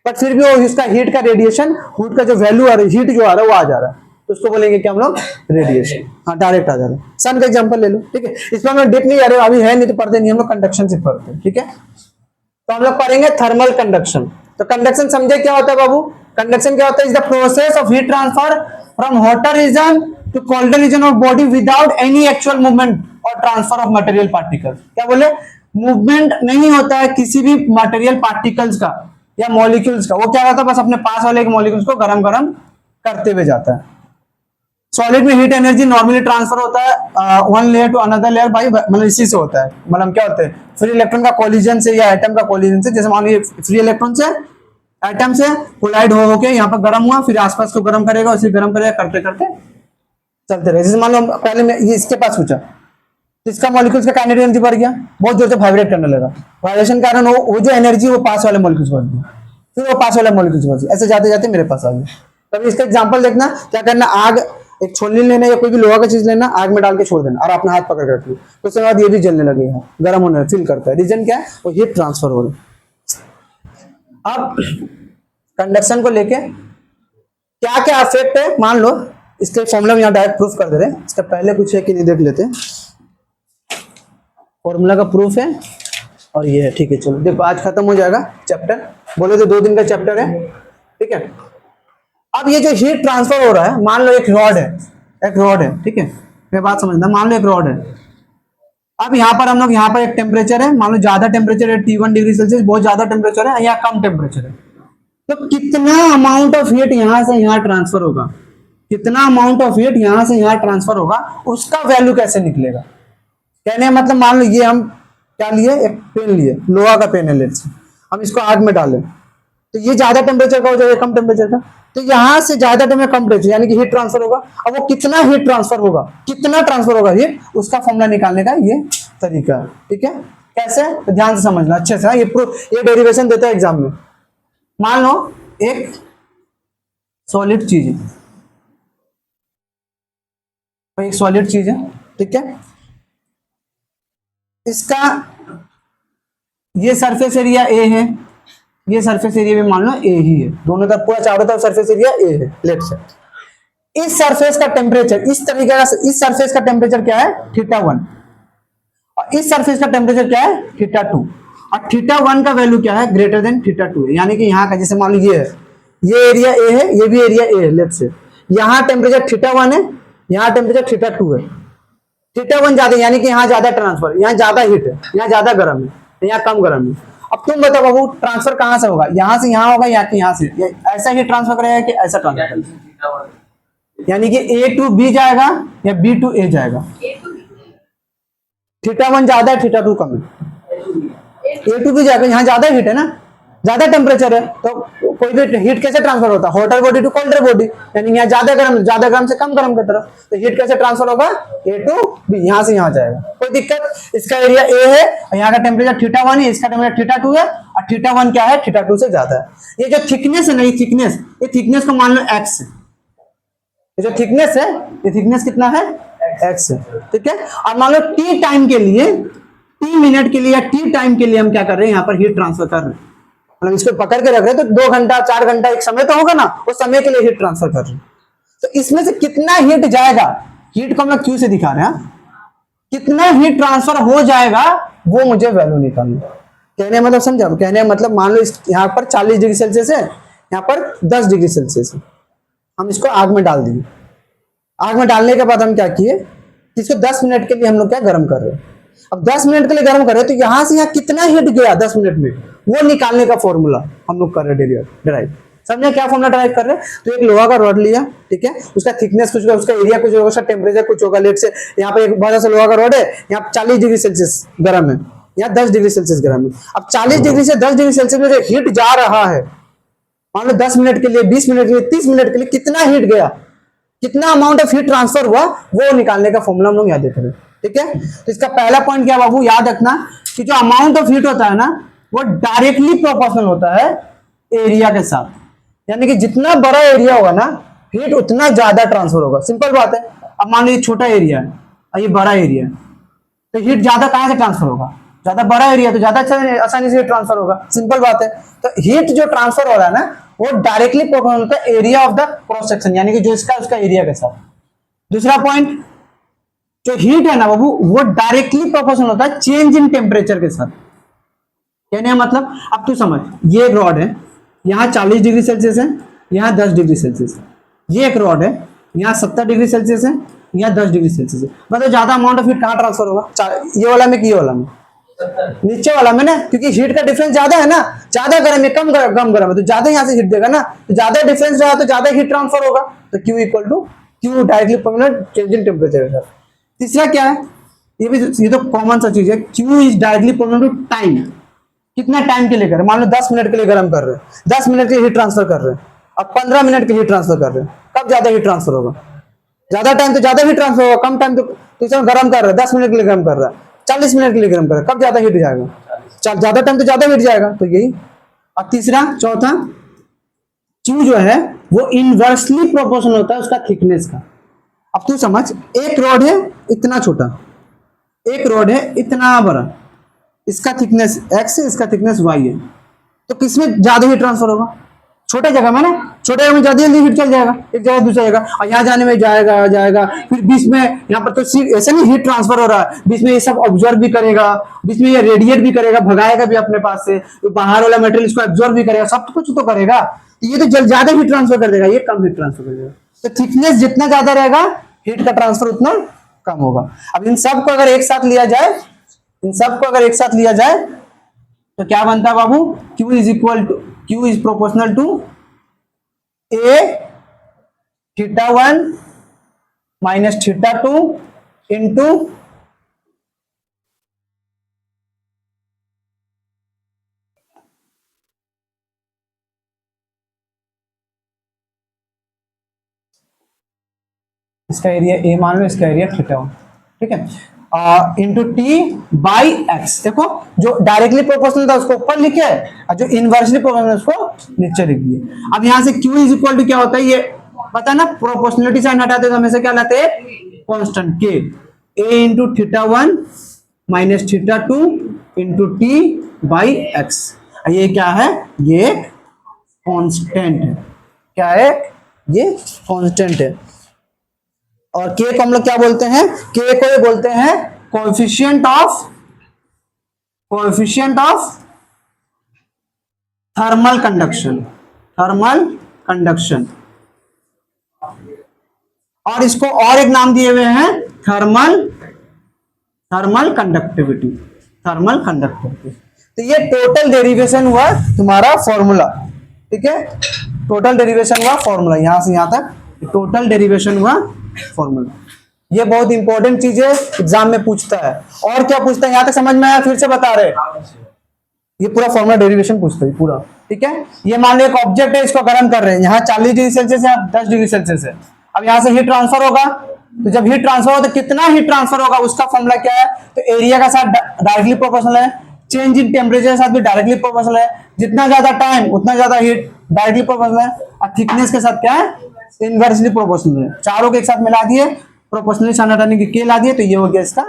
बट फिर भी वो इसका हीट का रेडिएशन, हीट का जो वैल्यू आ रहा है, हीट जो आ रहा है वो आ जा रहा है, तो उसको बोलेंगे क्या हम लोग, रेडिएशन। हाँ, डायरेक्ट आ जा रहा है। सन का एग्जांपल ले लो, ठीक है। इसमें हम लोग डीप नहीं जा रहे, अभी है नहीं तो पढ़ते नहीं, हम लोग कंडक्शन से पढ़ते हैं, ठीक है। तो हम लोग पढ़ेंगे थर्मल कंडक्शन। तो कंडक्शन समझे क्या होता है बाबू, कंडक्शन क्या होता है, is the process of heat transfer from hotter region to colder region of body without any actual movement और ट्रांसफर ऑफ मटेरियल पार्टिकल। क्या बोले, मूवमेंट नहीं होता है किसी भी मटेरियल पार्टिकल्स का या मॉलिक्यूल्स का, वो क्या होता है, बस अपने पास वाले मॉलिक्यूल्स को गरम गरम करते हुए जाता है। सॉलिड में हीट एनर्जी नॉर्मली ट्रांसफर होता है one layer to another layer by, मतलब इसी से होता है। मतलब क्या होता है, फ्री इलेक्ट्रॉन का कोलिजन से या एटम का कोलिजन से। जैसे मान लीजिए फ्री इलेक्ट्रॉन से एटम से कोलाइड हो के यहाँ पर गर्म हुआ, फिर आसपास को गर्म करेगा, उसे गर्म करेगा, करते करते चलते रहे। जैसे मान लो पहले मैं ये इसके पास पूछा, तो इसका मॉलिक्यूल्स का काइनेटिक एनर्जी बढ़ गया, बहुत जोर से वाइब्रेट करने लगा, वाइब्रेशन के कारण वो जो एनर्जी वो पास वाले मॉलिक्यूल्स बढ़ गया, फिर वो पास वाले मॉलिक्यूल्स बढ़ गया, ऐसे जाते जाते मेरे पास आ गया। तभी इसका एग्जांपल देखना, क्या करना, आग एक छोलनी लेना या कोई भी लोहा का चीज लेना, आग में डाल के छोड़ देना और अपना हाथ पकड़ कर रखना, तो उसके बाद ये भी जलने लगेगा, गर्म होने फील करता है। रीजन क्या है, वो हीट ट्रांसफर हो रहा है। अब कंडक्शन को लेके क्या क्या इफेक्ट है, मान लो इसके फॉर्मूला में यहाँ डायरेक्ट प्रूफ कर दे रहे हैं। इसका पहले कुछ है कि नहीं देख लेते, फॉर्मूला का प्रूफ है और ये है, ठीक है। चलो देखो, आज खत्म हो जाएगा चैप्टर, बोले तो 2 दिन का चैप्टर है, ठीक है। अब ये जो हीट ट्रांसफर हो रहा है, मान लो एक रॉड है, ठीक है, मैं बात समझना, मान लो एक रॉड है। अब यहाँ पर हम लोग, यहाँ पर एक टेम्परेचर है, मान लो ज्यादा टेम्परेचर है, T1 डिग्री सेल्सियस, बहुत ज्यादा टेम्परेचर है, या कम टेम्परेचर है, तो कितना अमाउंट ऑफ हीट यहाँ से यहाँ ट्रांसफर होगा, कितना अमाउंट ऑफ हीट यहाँ से यहाँ ट्रांसफर होगा, उसका वैल्यू कैसे निकलेगा। कहने का मतलब, मान लो ये हम क्या लिए, एक पेन लिए, लोहा का पेन है, लेट्स, हम इसको आग में डालें, तो ये ज्यादा टेम्परेचर का हो जाएगा, कम टेम्परेचर का, तो यहाँ से ज्यादा टेम्परेचर कम टेम्परेचर यानी कि हीट ट्रांसफर होगा। अब वो कितना हीट ट्रांसफर होगा, कितना ट्रांसफर होगा हीट, उसका फॉर्मूला निकालने का ये तरीका है, ठीक है। कैसे, तो ध्यान से समझना अच्छे से, ये डेरिवेशन देता है एग्जाम में। मान लो एक सॉलिड चीज है, एक सॉलिड चीज है, ठीक है, इसका ये सरफेस एरिया ए है, ये सरफेस एरिया भी मान लो ए ही है, दोनों तरफ पूरा चारों तरफ सरफेस एरिया ए है, लेट्स से। इस सरफेस का टेम्परेचर इस तरीके का, इस सरफेस का टेम्परेचर क्या है, θ1, और इस सरफेस का टेम्परेचर क्या है, θ2, और θ1 का वैल्यू क्या है, ग्रेटर देन θ2 है। यानी कि यहाँ का, जैसे मान लो ये है, ये एरिया ए है, ये भी एरिया ए है, लेट्स से, यहाँ टेम्परेचर θ1 है, यहाँ टेम्परेचर θ2 है। θ1 ज्यादा, यानी कि यहाँ ज्यादा ट्रांसफर, यहाँ ज्यादा हीट है, यहाँ ज्यादा गर्म है, यहाँ कम गर्म है। अब तुम बताओ बाबू, ट्रांसफर कहाँ से होगा, यहाँ से यहाँ होगा या कि यहाँ से, ऐसा ही ट्रांसफर करेगा कि ऐसा ट्रांसफर करेगा, यानी कि A to B जाएगा या B to A जाएगा। θ1 ज्यादा है, θ2 कम है, A to B जाएगा, यहाँ ज्यादा हीट है ना, ज्यादा टेम्परेचर है, तो कोई भी हीट कैसे ट्रांसफर होता है, hotter body to colder body, यानी यहाँ ज्यादा गर्म से कम गर्म की तरफ, तो हीट कैसे ट्रांसफर होगा, A to B, यहाँ से यहाँ जाएगा, कोई दिक्कत। इसका एरिया A है और यहाँ का टेम्परेचर θ1 है, इसका टेम्परेचर θ2 है, और θ1 क्या है, θ2 से ज्यादा है। ये जो थिकनेस है ना, ये थिकनेस को मान लो x है, ये जो थिकनेस है, ये थिकनेस कितना है, x है, ठीक है। और मान लो t टाइम के लिए, t मिनट के लिए या t टाइम के लिए हम क्या कर रहे हैं, यहाँ पर हीट ट्रांसफर कर रहे हैं, मतलब इसको पकड़ के रख रहे हैं, तो 2 घंटा 4 घंटा एक समय तो होगा ना, उस समय के लिए हीट ट्रांसफर कर रहे हैं। तो इसमें से कितना हीट जाएगा, हीट को हम लोग क्यू से दिखा रहे हैं, कितना हीट ट्रांसफर हो जाएगा वो मुझे वैल्यू निकालना। कहने मतलब समझा, कहने मतलब मान लो यहाँ पर 40 डिग्री सेल्सियस है, यहाँ पर 10 डिग्री सेल्सियस है। हम इसको आग में डाल दिए। आग में डालने के बाद हम क्या किए, इसको 10 मिनट के लिए हम लोग क्या गर्म कर रहे हैं। अब 10 मिनट के लिए गर्म कर रहे हैं तो यहाँ से यहाँ कितना हीट गया 10 मिनट में, वो निकालने का फॉर्मूला हम लोग कर रहे हैं ड्राइव। समझे क्या फॉर्मूला ड्राइव कर रहे हैं? तो एक लोहा का रॉड लिया, ठीक है, उसका थिकनेस कुछ होगा, उसका एरिया कुछ होगा, उसका टेम्परेचर कुछ होगा। लेट से यहाँ पे एक बड़ा सा लोहा का रॉड है, यहाँ 40 डिग्री सेल्सियस गर्म है, यहाँ 10 डिग्री सेल्सियस गर्म है। अब 40 डिग्री से 10 डिग्री सेल्सियस में जो हीट जा रहा है, मान लो 10 मिनट के लिए, 20 मिनट के लिए, 30 मिनट के लिए कितना हीट गया, कितना अमाउंट ऑफ हीट ट्रांसफर हुआ, वो निकालने का फॉर्मूला हम लोग याद रख रहे हैं। ठीक है, तो इसका पहला पॉइंट क्या बाबू याद रखना कि जो अमाउंट ऑफ हीट होता है ना, वो डायरेक्टली प्रोपोर्शनल होता है एरिया के साथ। यानी कि जितना बड़ा एरिया होगा ना, हीट उतना ज्यादा ट्रांसफर होगा। सिंपल बात है। अब मान लीजिए छोटा एरिया है और ये बड़ा एरिया है, तो हीट ज्यादा कहां से ट्रांसफर होगा? ज्यादा बड़ा एरिया तो ज्यादा आसानी से ट्रांसफर होगा। सिंपल बात है। तो हीट जो ट्रांसफर हो रहा है ना, वो डायरेक्टली प्रोपोर्शनल होता है area of the cross section, यानी कि जो इसका उसका एरिया के साथ। दूसरा पॉइंट, जो हीट है ना बाबू, वो डायरेक्टली प्रोपोर्शनल होता है चेंज इन टेम्परेचर के साथ। कहने का मतलब, अब तू समझ, ये एक रॉड है, यहाँ 40 डिग्री सेल्सियस है, यहाँ 10 डिग्री सेल्सियस है। ये एक रॉड है, यहाँ 70 डिग्री सेल्सियस है, यहाँ 10 डिग्री सेल्सियस है। मतलब ज्यादा अमाउंट ऑफ हीट कहाँ ट्रांसफर होगा? ये वाला में कि ये वाला में? नीचे वाला में ना, क्योंकि हीट का डिफरेंस ज्यादा है ना, ज्यादा गर्म है कम गर्म है, तो ज्यादा यहाँ से हीट देगा ना, तो ज्यादा डिफरेंस रहा तो ज्यादा हीट ट्रांसफर होगा। तो Q equal to Q directly proportional change in temperature के साथ। तीसरा क्या है, ये तो कॉमन सा चीज है, Q is directly proportional to time. कितना टाइम के लिए कर रहे हैं? मान लो 10 मिनट के लिए गर्म कर रहे हैं, 10 मिनट के लिए हीट ट्रांसफर कर रहे हैं, अब 15 मिनट के हीट ट्रांसफर कर रहे हैं, कब ज्यादा हीट ट्रांसफर होगा? ज्यादा टाइम तो ज्यादा हीट ट्रांसफर होगा, कम टाइम तो इसमें गर्म कर रहा है, 10 मिनट के लिए गर्म कर रहा है, 40 मिनट के लिए गर्म कर रहा है, कब ज्यादा हीट जाएगा? ज्यादा टाइम तो ज्यादा हीट जाएगा। तो यही। अब तीसरा, चौथा, Q जो है वो इनवर्सली प्रोपोर्शनल होता है उसका थिकनेस का। अब तू समझ, एक रॉड है इतना छोटा, एक रॉड है इतना बड़ा, इसका थिकनेस x है, इसका थिकनेस y है, तो किसमें ज्यादा हीट ट्रांसफर होगा? छोटे जगह में ना, छोटे जगह में ज्यादा जल्दी हीट चल जाएगा, एक जगह दूसरी जगह, और यहाँ जाने में जाएगा, फिर बीच में यहाँ पर तो ऐसे नहीं हीट ट्रांसफर हो रहा है, बीच में ये सब ऑब्जर्व भी करेगा, बीच में ये रेडिएट भी करेगा, भगाएगा भी अपने पास से, तो बाहर वाला मटेरियल इसको एब्जॉर्ब भी करेगा, सब कुछ तो करेगा। तो ये तो ज्यादा हीट ट्रांसफर कर देगा, ये कम हीट ट्रांसफर कर देगा। तो थिकनेस जितना ज्यादा रहेगा, हीट का ट्रांसफर उतना कम होगा। अब इन सबको अगर एक साथ लिया जाए, तो क्या बनता है बाबू? Q is proportional to A θ1 minus θ2 into इसका एरिया A मान लो, इसका एरिया θ1, ठीक है, इंटू T बाई एक्स। देखो, जो डायरेक्टली प्रोपोर्शनल था उसको ऊपर लिखे और जो इनवर्सली प्रोपोर्शनल उसको नीचे लिख दिए। अब यहाँ से Q इज इक्वल टू क्या होता है, ये पता ना, प्रोपोर्शनलिटी साइन हटाते तो हमेशा क्या लाते हैं? Constant K, A into θ1 minus θ2 into T by x. ये क्या है? ये कांस्टेंट है। क्या है? ये कांस्टेंट है। और K को हम लोग क्या बोलते हैं? K को ये बोलते हैं कोएफिशिएंट ऑफ थर्मल कंडक्शन, और इसको और एक नाम दिए हुए हैं थर्मल कंडक्टिविटी। तो ये टोटल डेरिवेशन हुआ तुम्हारा फॉर्मूला, ठीक है, टोटल डेरिवेशन हुआ फॉर्मूला, यहां से यहां तक टोटल डेरिवेशन हुआ फॉर्मूला। ये बहुत इंपॉर्टेंट चीज है, एग्जाम में पूछता है। और क्या पूछता है, यहां तक समझ में आया? फिर से बता रहे, ये पूरा फॉर्मूला डेरिवेशन पूछता है पूरा, ठीक है। ये मान लो एक ऑब्जेक्ट है, इसको गर्म कर रहे हैं, यहाँ 40 डिग्री सेल्सियस है, 10 डिग्री सेल्सियस है। अब यहाँ से हीट ट्रांसफर होगा, तो जब हीट ट्रांसफर हो तो कितना हीट ट्रांसफर होगा, उसका फॉर्मूला क्या है? तो एरिया का साथ डायरेक्टली प्रोपोर्शनल है, चेंज इन टेम्परेचर के साथ भी डायरेक्टली प्रोपोर्शनल है, जितना ज्यादा टाइम उतना ज्यादा हीट डायरेक्टली प्रोपोर्शनल है, और थिकनेस के साथ क्या है? इनवर्सली प्रोपोर्शनल है। चारों को एक साथ मिला दिए, प्रोपोर्शनली साइन हटाने की K ला दिए, तो ये हो गया इसका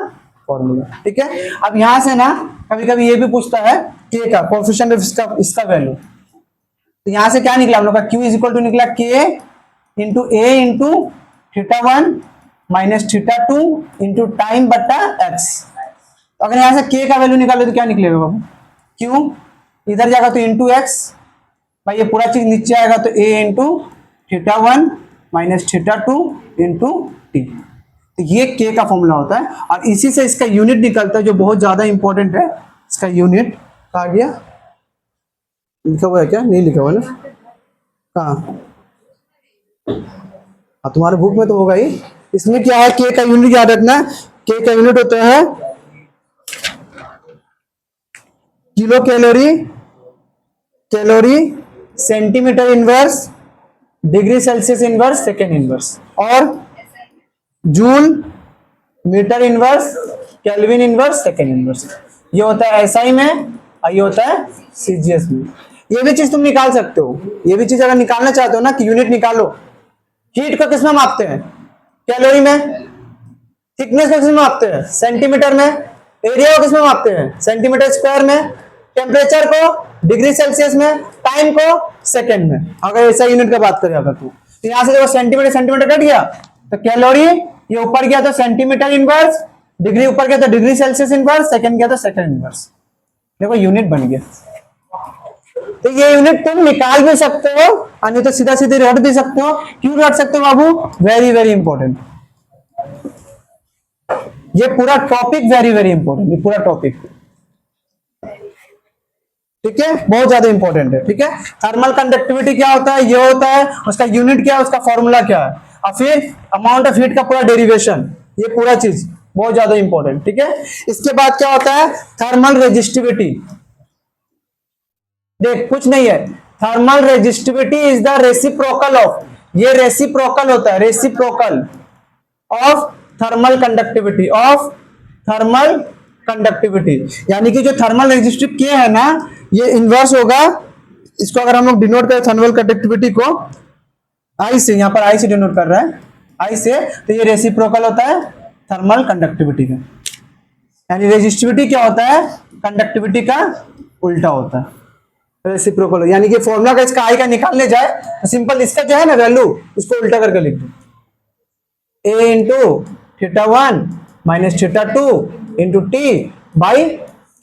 फॉर्मूला, ठीक है। अब यहां से ना कभी कभी ये भी पूछता है K का कोएफिशिएंट ऑफ इसका वैल्यू, तो यहां से क्या निकला हम लोग का? Q इज इक्वल टू निकला K into A into θ1 minus θ2 into time बट्टा x। अगर यहां से K का वैल्यू निकाले तो क्या निकलेगा बाबू? Q इधर जाएगा तो इंटू x, भाई ये पूरा चीज नीचे आएगा तो a into θ1 minus θ2 into T. तो ये k का फॉर्मूला होता है और इसी से इसका यूनिट निकलता है जो बहुत ज्यादा इंपॉर्टेंट है। इसका यूनिट कहा गया, लिखा हुआ है क्या? नहीं लिखा हुआ ना, कहाँ? हाँ तुम्हारे बुक में तो होगा ही। इसमें क्या है, k का यूनिट याद रखना है। k का यूनिट होता है kilo calorie, calorie centimetre inverse, degree Celsius inverse, second inverse, और joule metre inverse, kelvin inverse, second inverse. ये होता है एसआई में और ये होता है सीजीएस में। ये भी चीज तुम निकाल सकते हो। ये भी चीज अगर निकालना चाहते हो ना कि यूनिट निकालो, हीट को किसमें मापते हैं? कैलोरी में। थिकनेस को किसमें मापते हैं? सेंटीमीटर में। एरिया को किसमें मापते हैं? सेंटीमीटर स्क्वायर में। टेम्परेचर को डिग्री सेल्सियस में। टाइम को सेकंड में। अगर ऐसा यूनिट का बात करें अगर तो यहां से देखो सेंटीमीटर सेंटीमीटर कट गया तो कैलोरी, ये ऊपर गया तो सेंटीमीटर इनवर्स, डिग्री ऊपर गया तो डिग्री सेल्सियस इनवर्स, सेकंड गया तो सेकंड इनवर्स। देखो यूनिट बन गया। तो ये यूनिट तुम निकाल भी सकते हो और नहीं तो सीधा सीधे रट भी सकते हो। क्यों रट सकते हो बाबू? Very very important. ये पूरा टॉपिक वेरी वेरी इंपॉर्टेंट, ये पूरा टॉपिक, ठीक है, बहुत ज्यादा इंपॉर्टेंट है। ठीक है, थर्मल कंडक्टिविटी क्या होता है, ये होता है, उसका यूनिट क्या है, उसका फॉर्मूला क्या है, और फिर अमाउंट ऑफ हीट का पूरा डेरिवेशन, ये पूरा चीज बहुत ज्यादा इंपॉर्टेंट। ठीक है, इसके बाद क्या होता है, थर्मल रेजिस्टिविटी। देख कुछ नहीं है, thermal resistivity is the reciprocal of, ये रेसिप्रोकल होता है, reciprocal of thermal conductivity, of thermal conductivity. यानी कि जो थर्मल रेजिस्टिव के है ना, ये इनवर्स होगा। इसको अगर हम लोग डिनोट करें थर्मल कंडक्टिविटी को आई से, यहां पर आई से डिनोट कर रहा है, आई से, तो ये रेसिप्रोकल होता है थर्मल कंडक्टिविटी का। यानी रेजिस्टिविटी क्या होता है, कंडक्टिविटी का उल्टा होता है, रेसिप्रोकल। यानी कि फॉर्मूला का इसका आई का निकालने जाए तो सिंपल इसका जो है ना वैल्यू, इसको उल्टा करके लिख दो, a into θ1 minus θ2 into T by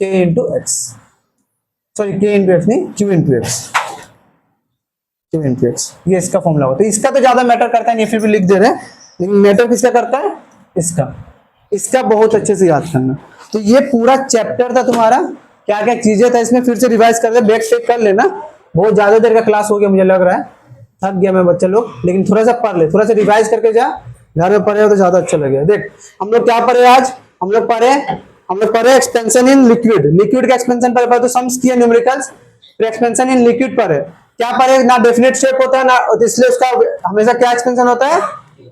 k into x, sorry k into x नहीं, q into x, q into x, ये इसका फॉर्मूला होता है। इसका तो ज्यादा मैटर करता नहीं, फिर भी लिख दे रहे हैं, लेकिन मैटर किसका करता है, इसका। इसका बहुत अच्छे से याद करना। तो ये पूरा चैप्टर था तुम्हारा, क्या क्या चीजें था इसमें, फिर से रिवाइज कर ले, बैक चेक कर लेना। बहुत ज्यादा देर का क्लास हो गया मुझे लग रहा है, थक गया मैं बच्चा लोग, लेकिन थोड़ा सा पढ़ ले, थोड़ा सा रिवाइज करके जा, घर में पढ़े हो तो ज्यादा अच्छा लगेगा। देख हम लोग क्या पढ़े आज, हम लोग पढ़े एक्सपेंशन इन लिक्विड, लिक्विड का एक्सपेंशन पर तो सम्स किया न्यूमेरिकल्स, फिर एक्सपेंशन इन लिक्विड पर है क्या पढ़े, ना डेफिनेट शेप होता है ना, इसलिए उसका हमेशा क्या एक्सपेंशन होता है,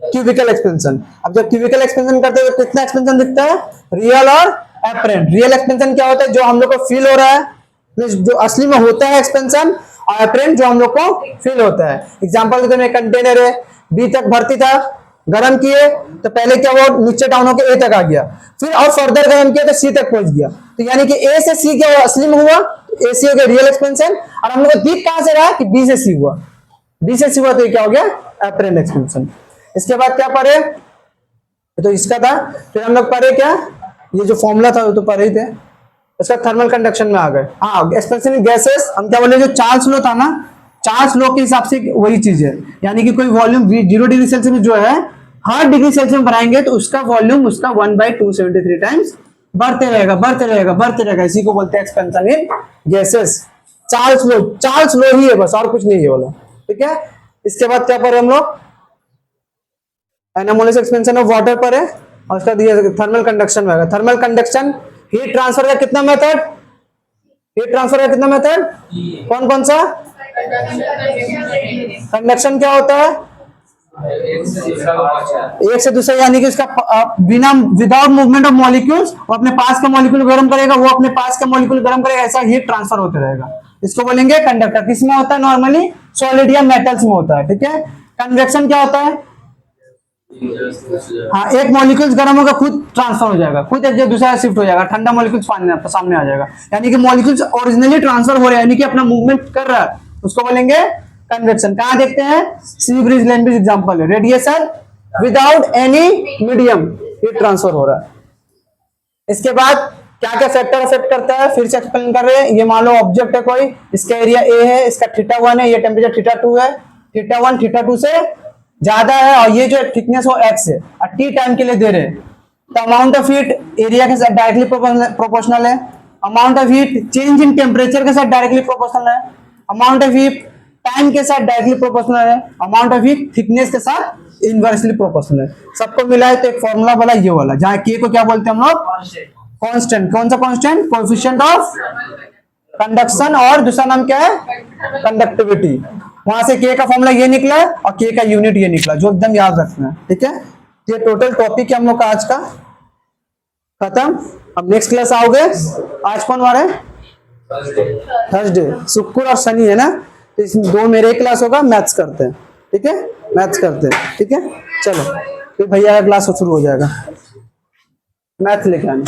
क्यूबिकल एक्सपेंशन। अब जब क्यूबिकल एक्सपेंशन करते हैं तो कितना एक्सपेंशन दिखता है, रियल और एपरेंट। रियल एक्सपेंशन क्या होता है, जो हम लोग को फील हो रहा है, जो असली में होता है एक्सपेंशन, और एपरेंट जो हम लोग को फील होता है। एग्जांपल देते हैं, कंटेनर है, बी तक भर्ती था, गरम किए तो पहले क्या वो नीचे डाउन होकर ए तक आ गया, फिर और फर्दर गरम किया तो सी तक पहुंच गया। तो यानी कि ए से सी क्या हुआ, असली में हुआ, ए सी हो गया रियल एक्सपेंशन, और हम लोग को दिख कहां से रहा कि बी से सी हुआ, बी से सी हुआ तो ये क्या हो गया, एपरेंट एक्सपेंशन। इसके बाद क्या पढ़े, तो इसका था, फिर हम लोग पढ़े क्या, ये जो फॉर्मूला था वो तो पढ़े ही थे, इसका थर्मल कंडक्शन में आ गए। हाँ, एक्सपेंशन इन गैसेस, हम क्या बोले, जो चार्ल्स लॉ था ना, चार्ल्स लॉ के हिसाब से वही चीज है। यानी कि कोई वॉल्यूम 0 डिग्री सेल्सियस में जो है, हर डिग्री सेल्सियस में बढ़ाएंगे तो उसका वॉल्यूम उसका 1/273 टाइम्स बढ़ते रहेगा, बढ़ते रहेगा, बढ़ते रहेगा। इसी को बोलते हैं expansion in gases. Charles law ही है बस, और कुछ नहीं है वाला। ठीक है, इसके बाद क्या पढ़े हम लोग, एनामोलिस एक्सपेंशन ऑफ वाटर पर है, और उसका दिया थर्मल कंडक्शन में आएगा। थर्मल कंडक्शन, हीट ट्रांसफर का कितना मेथड, हीट ट्रांसफर का कितना मेथड, कौन कौन सा, कंडक्शन क्या होता है, एक से दूसरा, यानी कि उसका बिना विदाउट मूवमेंट ऑफ मॉलिक्यूल्स, वो अपने पास का मॉलिक्यूल गर्म करेगा, वो अपने पास का मॉलिक्यूल गर्म करेगा, ऐसा हीट ट्रांसफर होते रहेगा। इसको बोलेंगे कंडक्टर। किसमें होता है, नॉर्मली सॉलिड या मेटल्स में होता है। ठीक है, कन्वेक्शन क्या होता है, हाँ, एक मॉलिक्यूल्स गर्म होगा खुद ट्रांसफर हो जाएगा, खुद एक जगह दूसरा शिफ्ट हो जाएगा, ठंडा मॉलिक्यूल्स सामने आ जाएगा, यानी कि मॉलिक्यूल्स ओरिजिनली ट्रांसफर हो रहे हैं, यानी कि अपना मूवमेंट कर रहा है, उसको बोलेंगे कन्वेक्शन। कहां देखते हैं, सी ब्रिज लैंड एग्जांपल है, radiation without any medium, heat transfer हो रहा है। इसके बाद क्या क्या फैक्टर अफेक्ट करता है, फिर से एक्सप्लेन कर रहे हैं। ये मान लो ऑब्जेक्ट है कोई, इसका एरिया ए है, इसका θ1 है, ये टेम्परेचर θ2 है, θ1 θ2 से ज्यादा है और ये जो थिकनेस वो x है और t टाइम के लिए दे रहे हैं, तो अमाउंट ऑफ हीट एरिया के साथ डायरेक्टली प्रोपोर्शनल है, amount of heat change in temperature के साथ डायरेक्टली प्रोपोर्शनल है, अमाउंट ऑफ हीट टाइम के साथ डायरेक्टली प्रोपोर्शनल है, अमाउंट ऑफ हीट थिकनेस के साथ इनवर्सली प्रोपोर्शनल है। सबको मिला है तो एक फॉर्मूला वाला ये वाला, जहाँ k को क्या बोलते हैं हम लोग, कांस्टेंट। कौन सा कांस्टेंट, कोएफिशिएंट ऑफ कंडक्शन, और दूसरा नाम क्या है, कंडक्टिविटी। वहां से k का फॉर्मूला ये निकला और k का यूनिट ये निकला, जो एकदम याद रखना है, ठीक है। ये टोटल टॉपिक है हम लोग का आज का खत्म। अब नेक्स्ट क्लास आओगे, आज कौन वार है, थर्सडे, शुक्र और शनि है ना, तो इस दो मेरे क्लास होगा, मैथ्स करते हैं, ठीक है, मैथ्स करते हैं, ठीक है। चलो फिर भैया का क्लास शुरू हो जाएगा, मैथ लेके आना।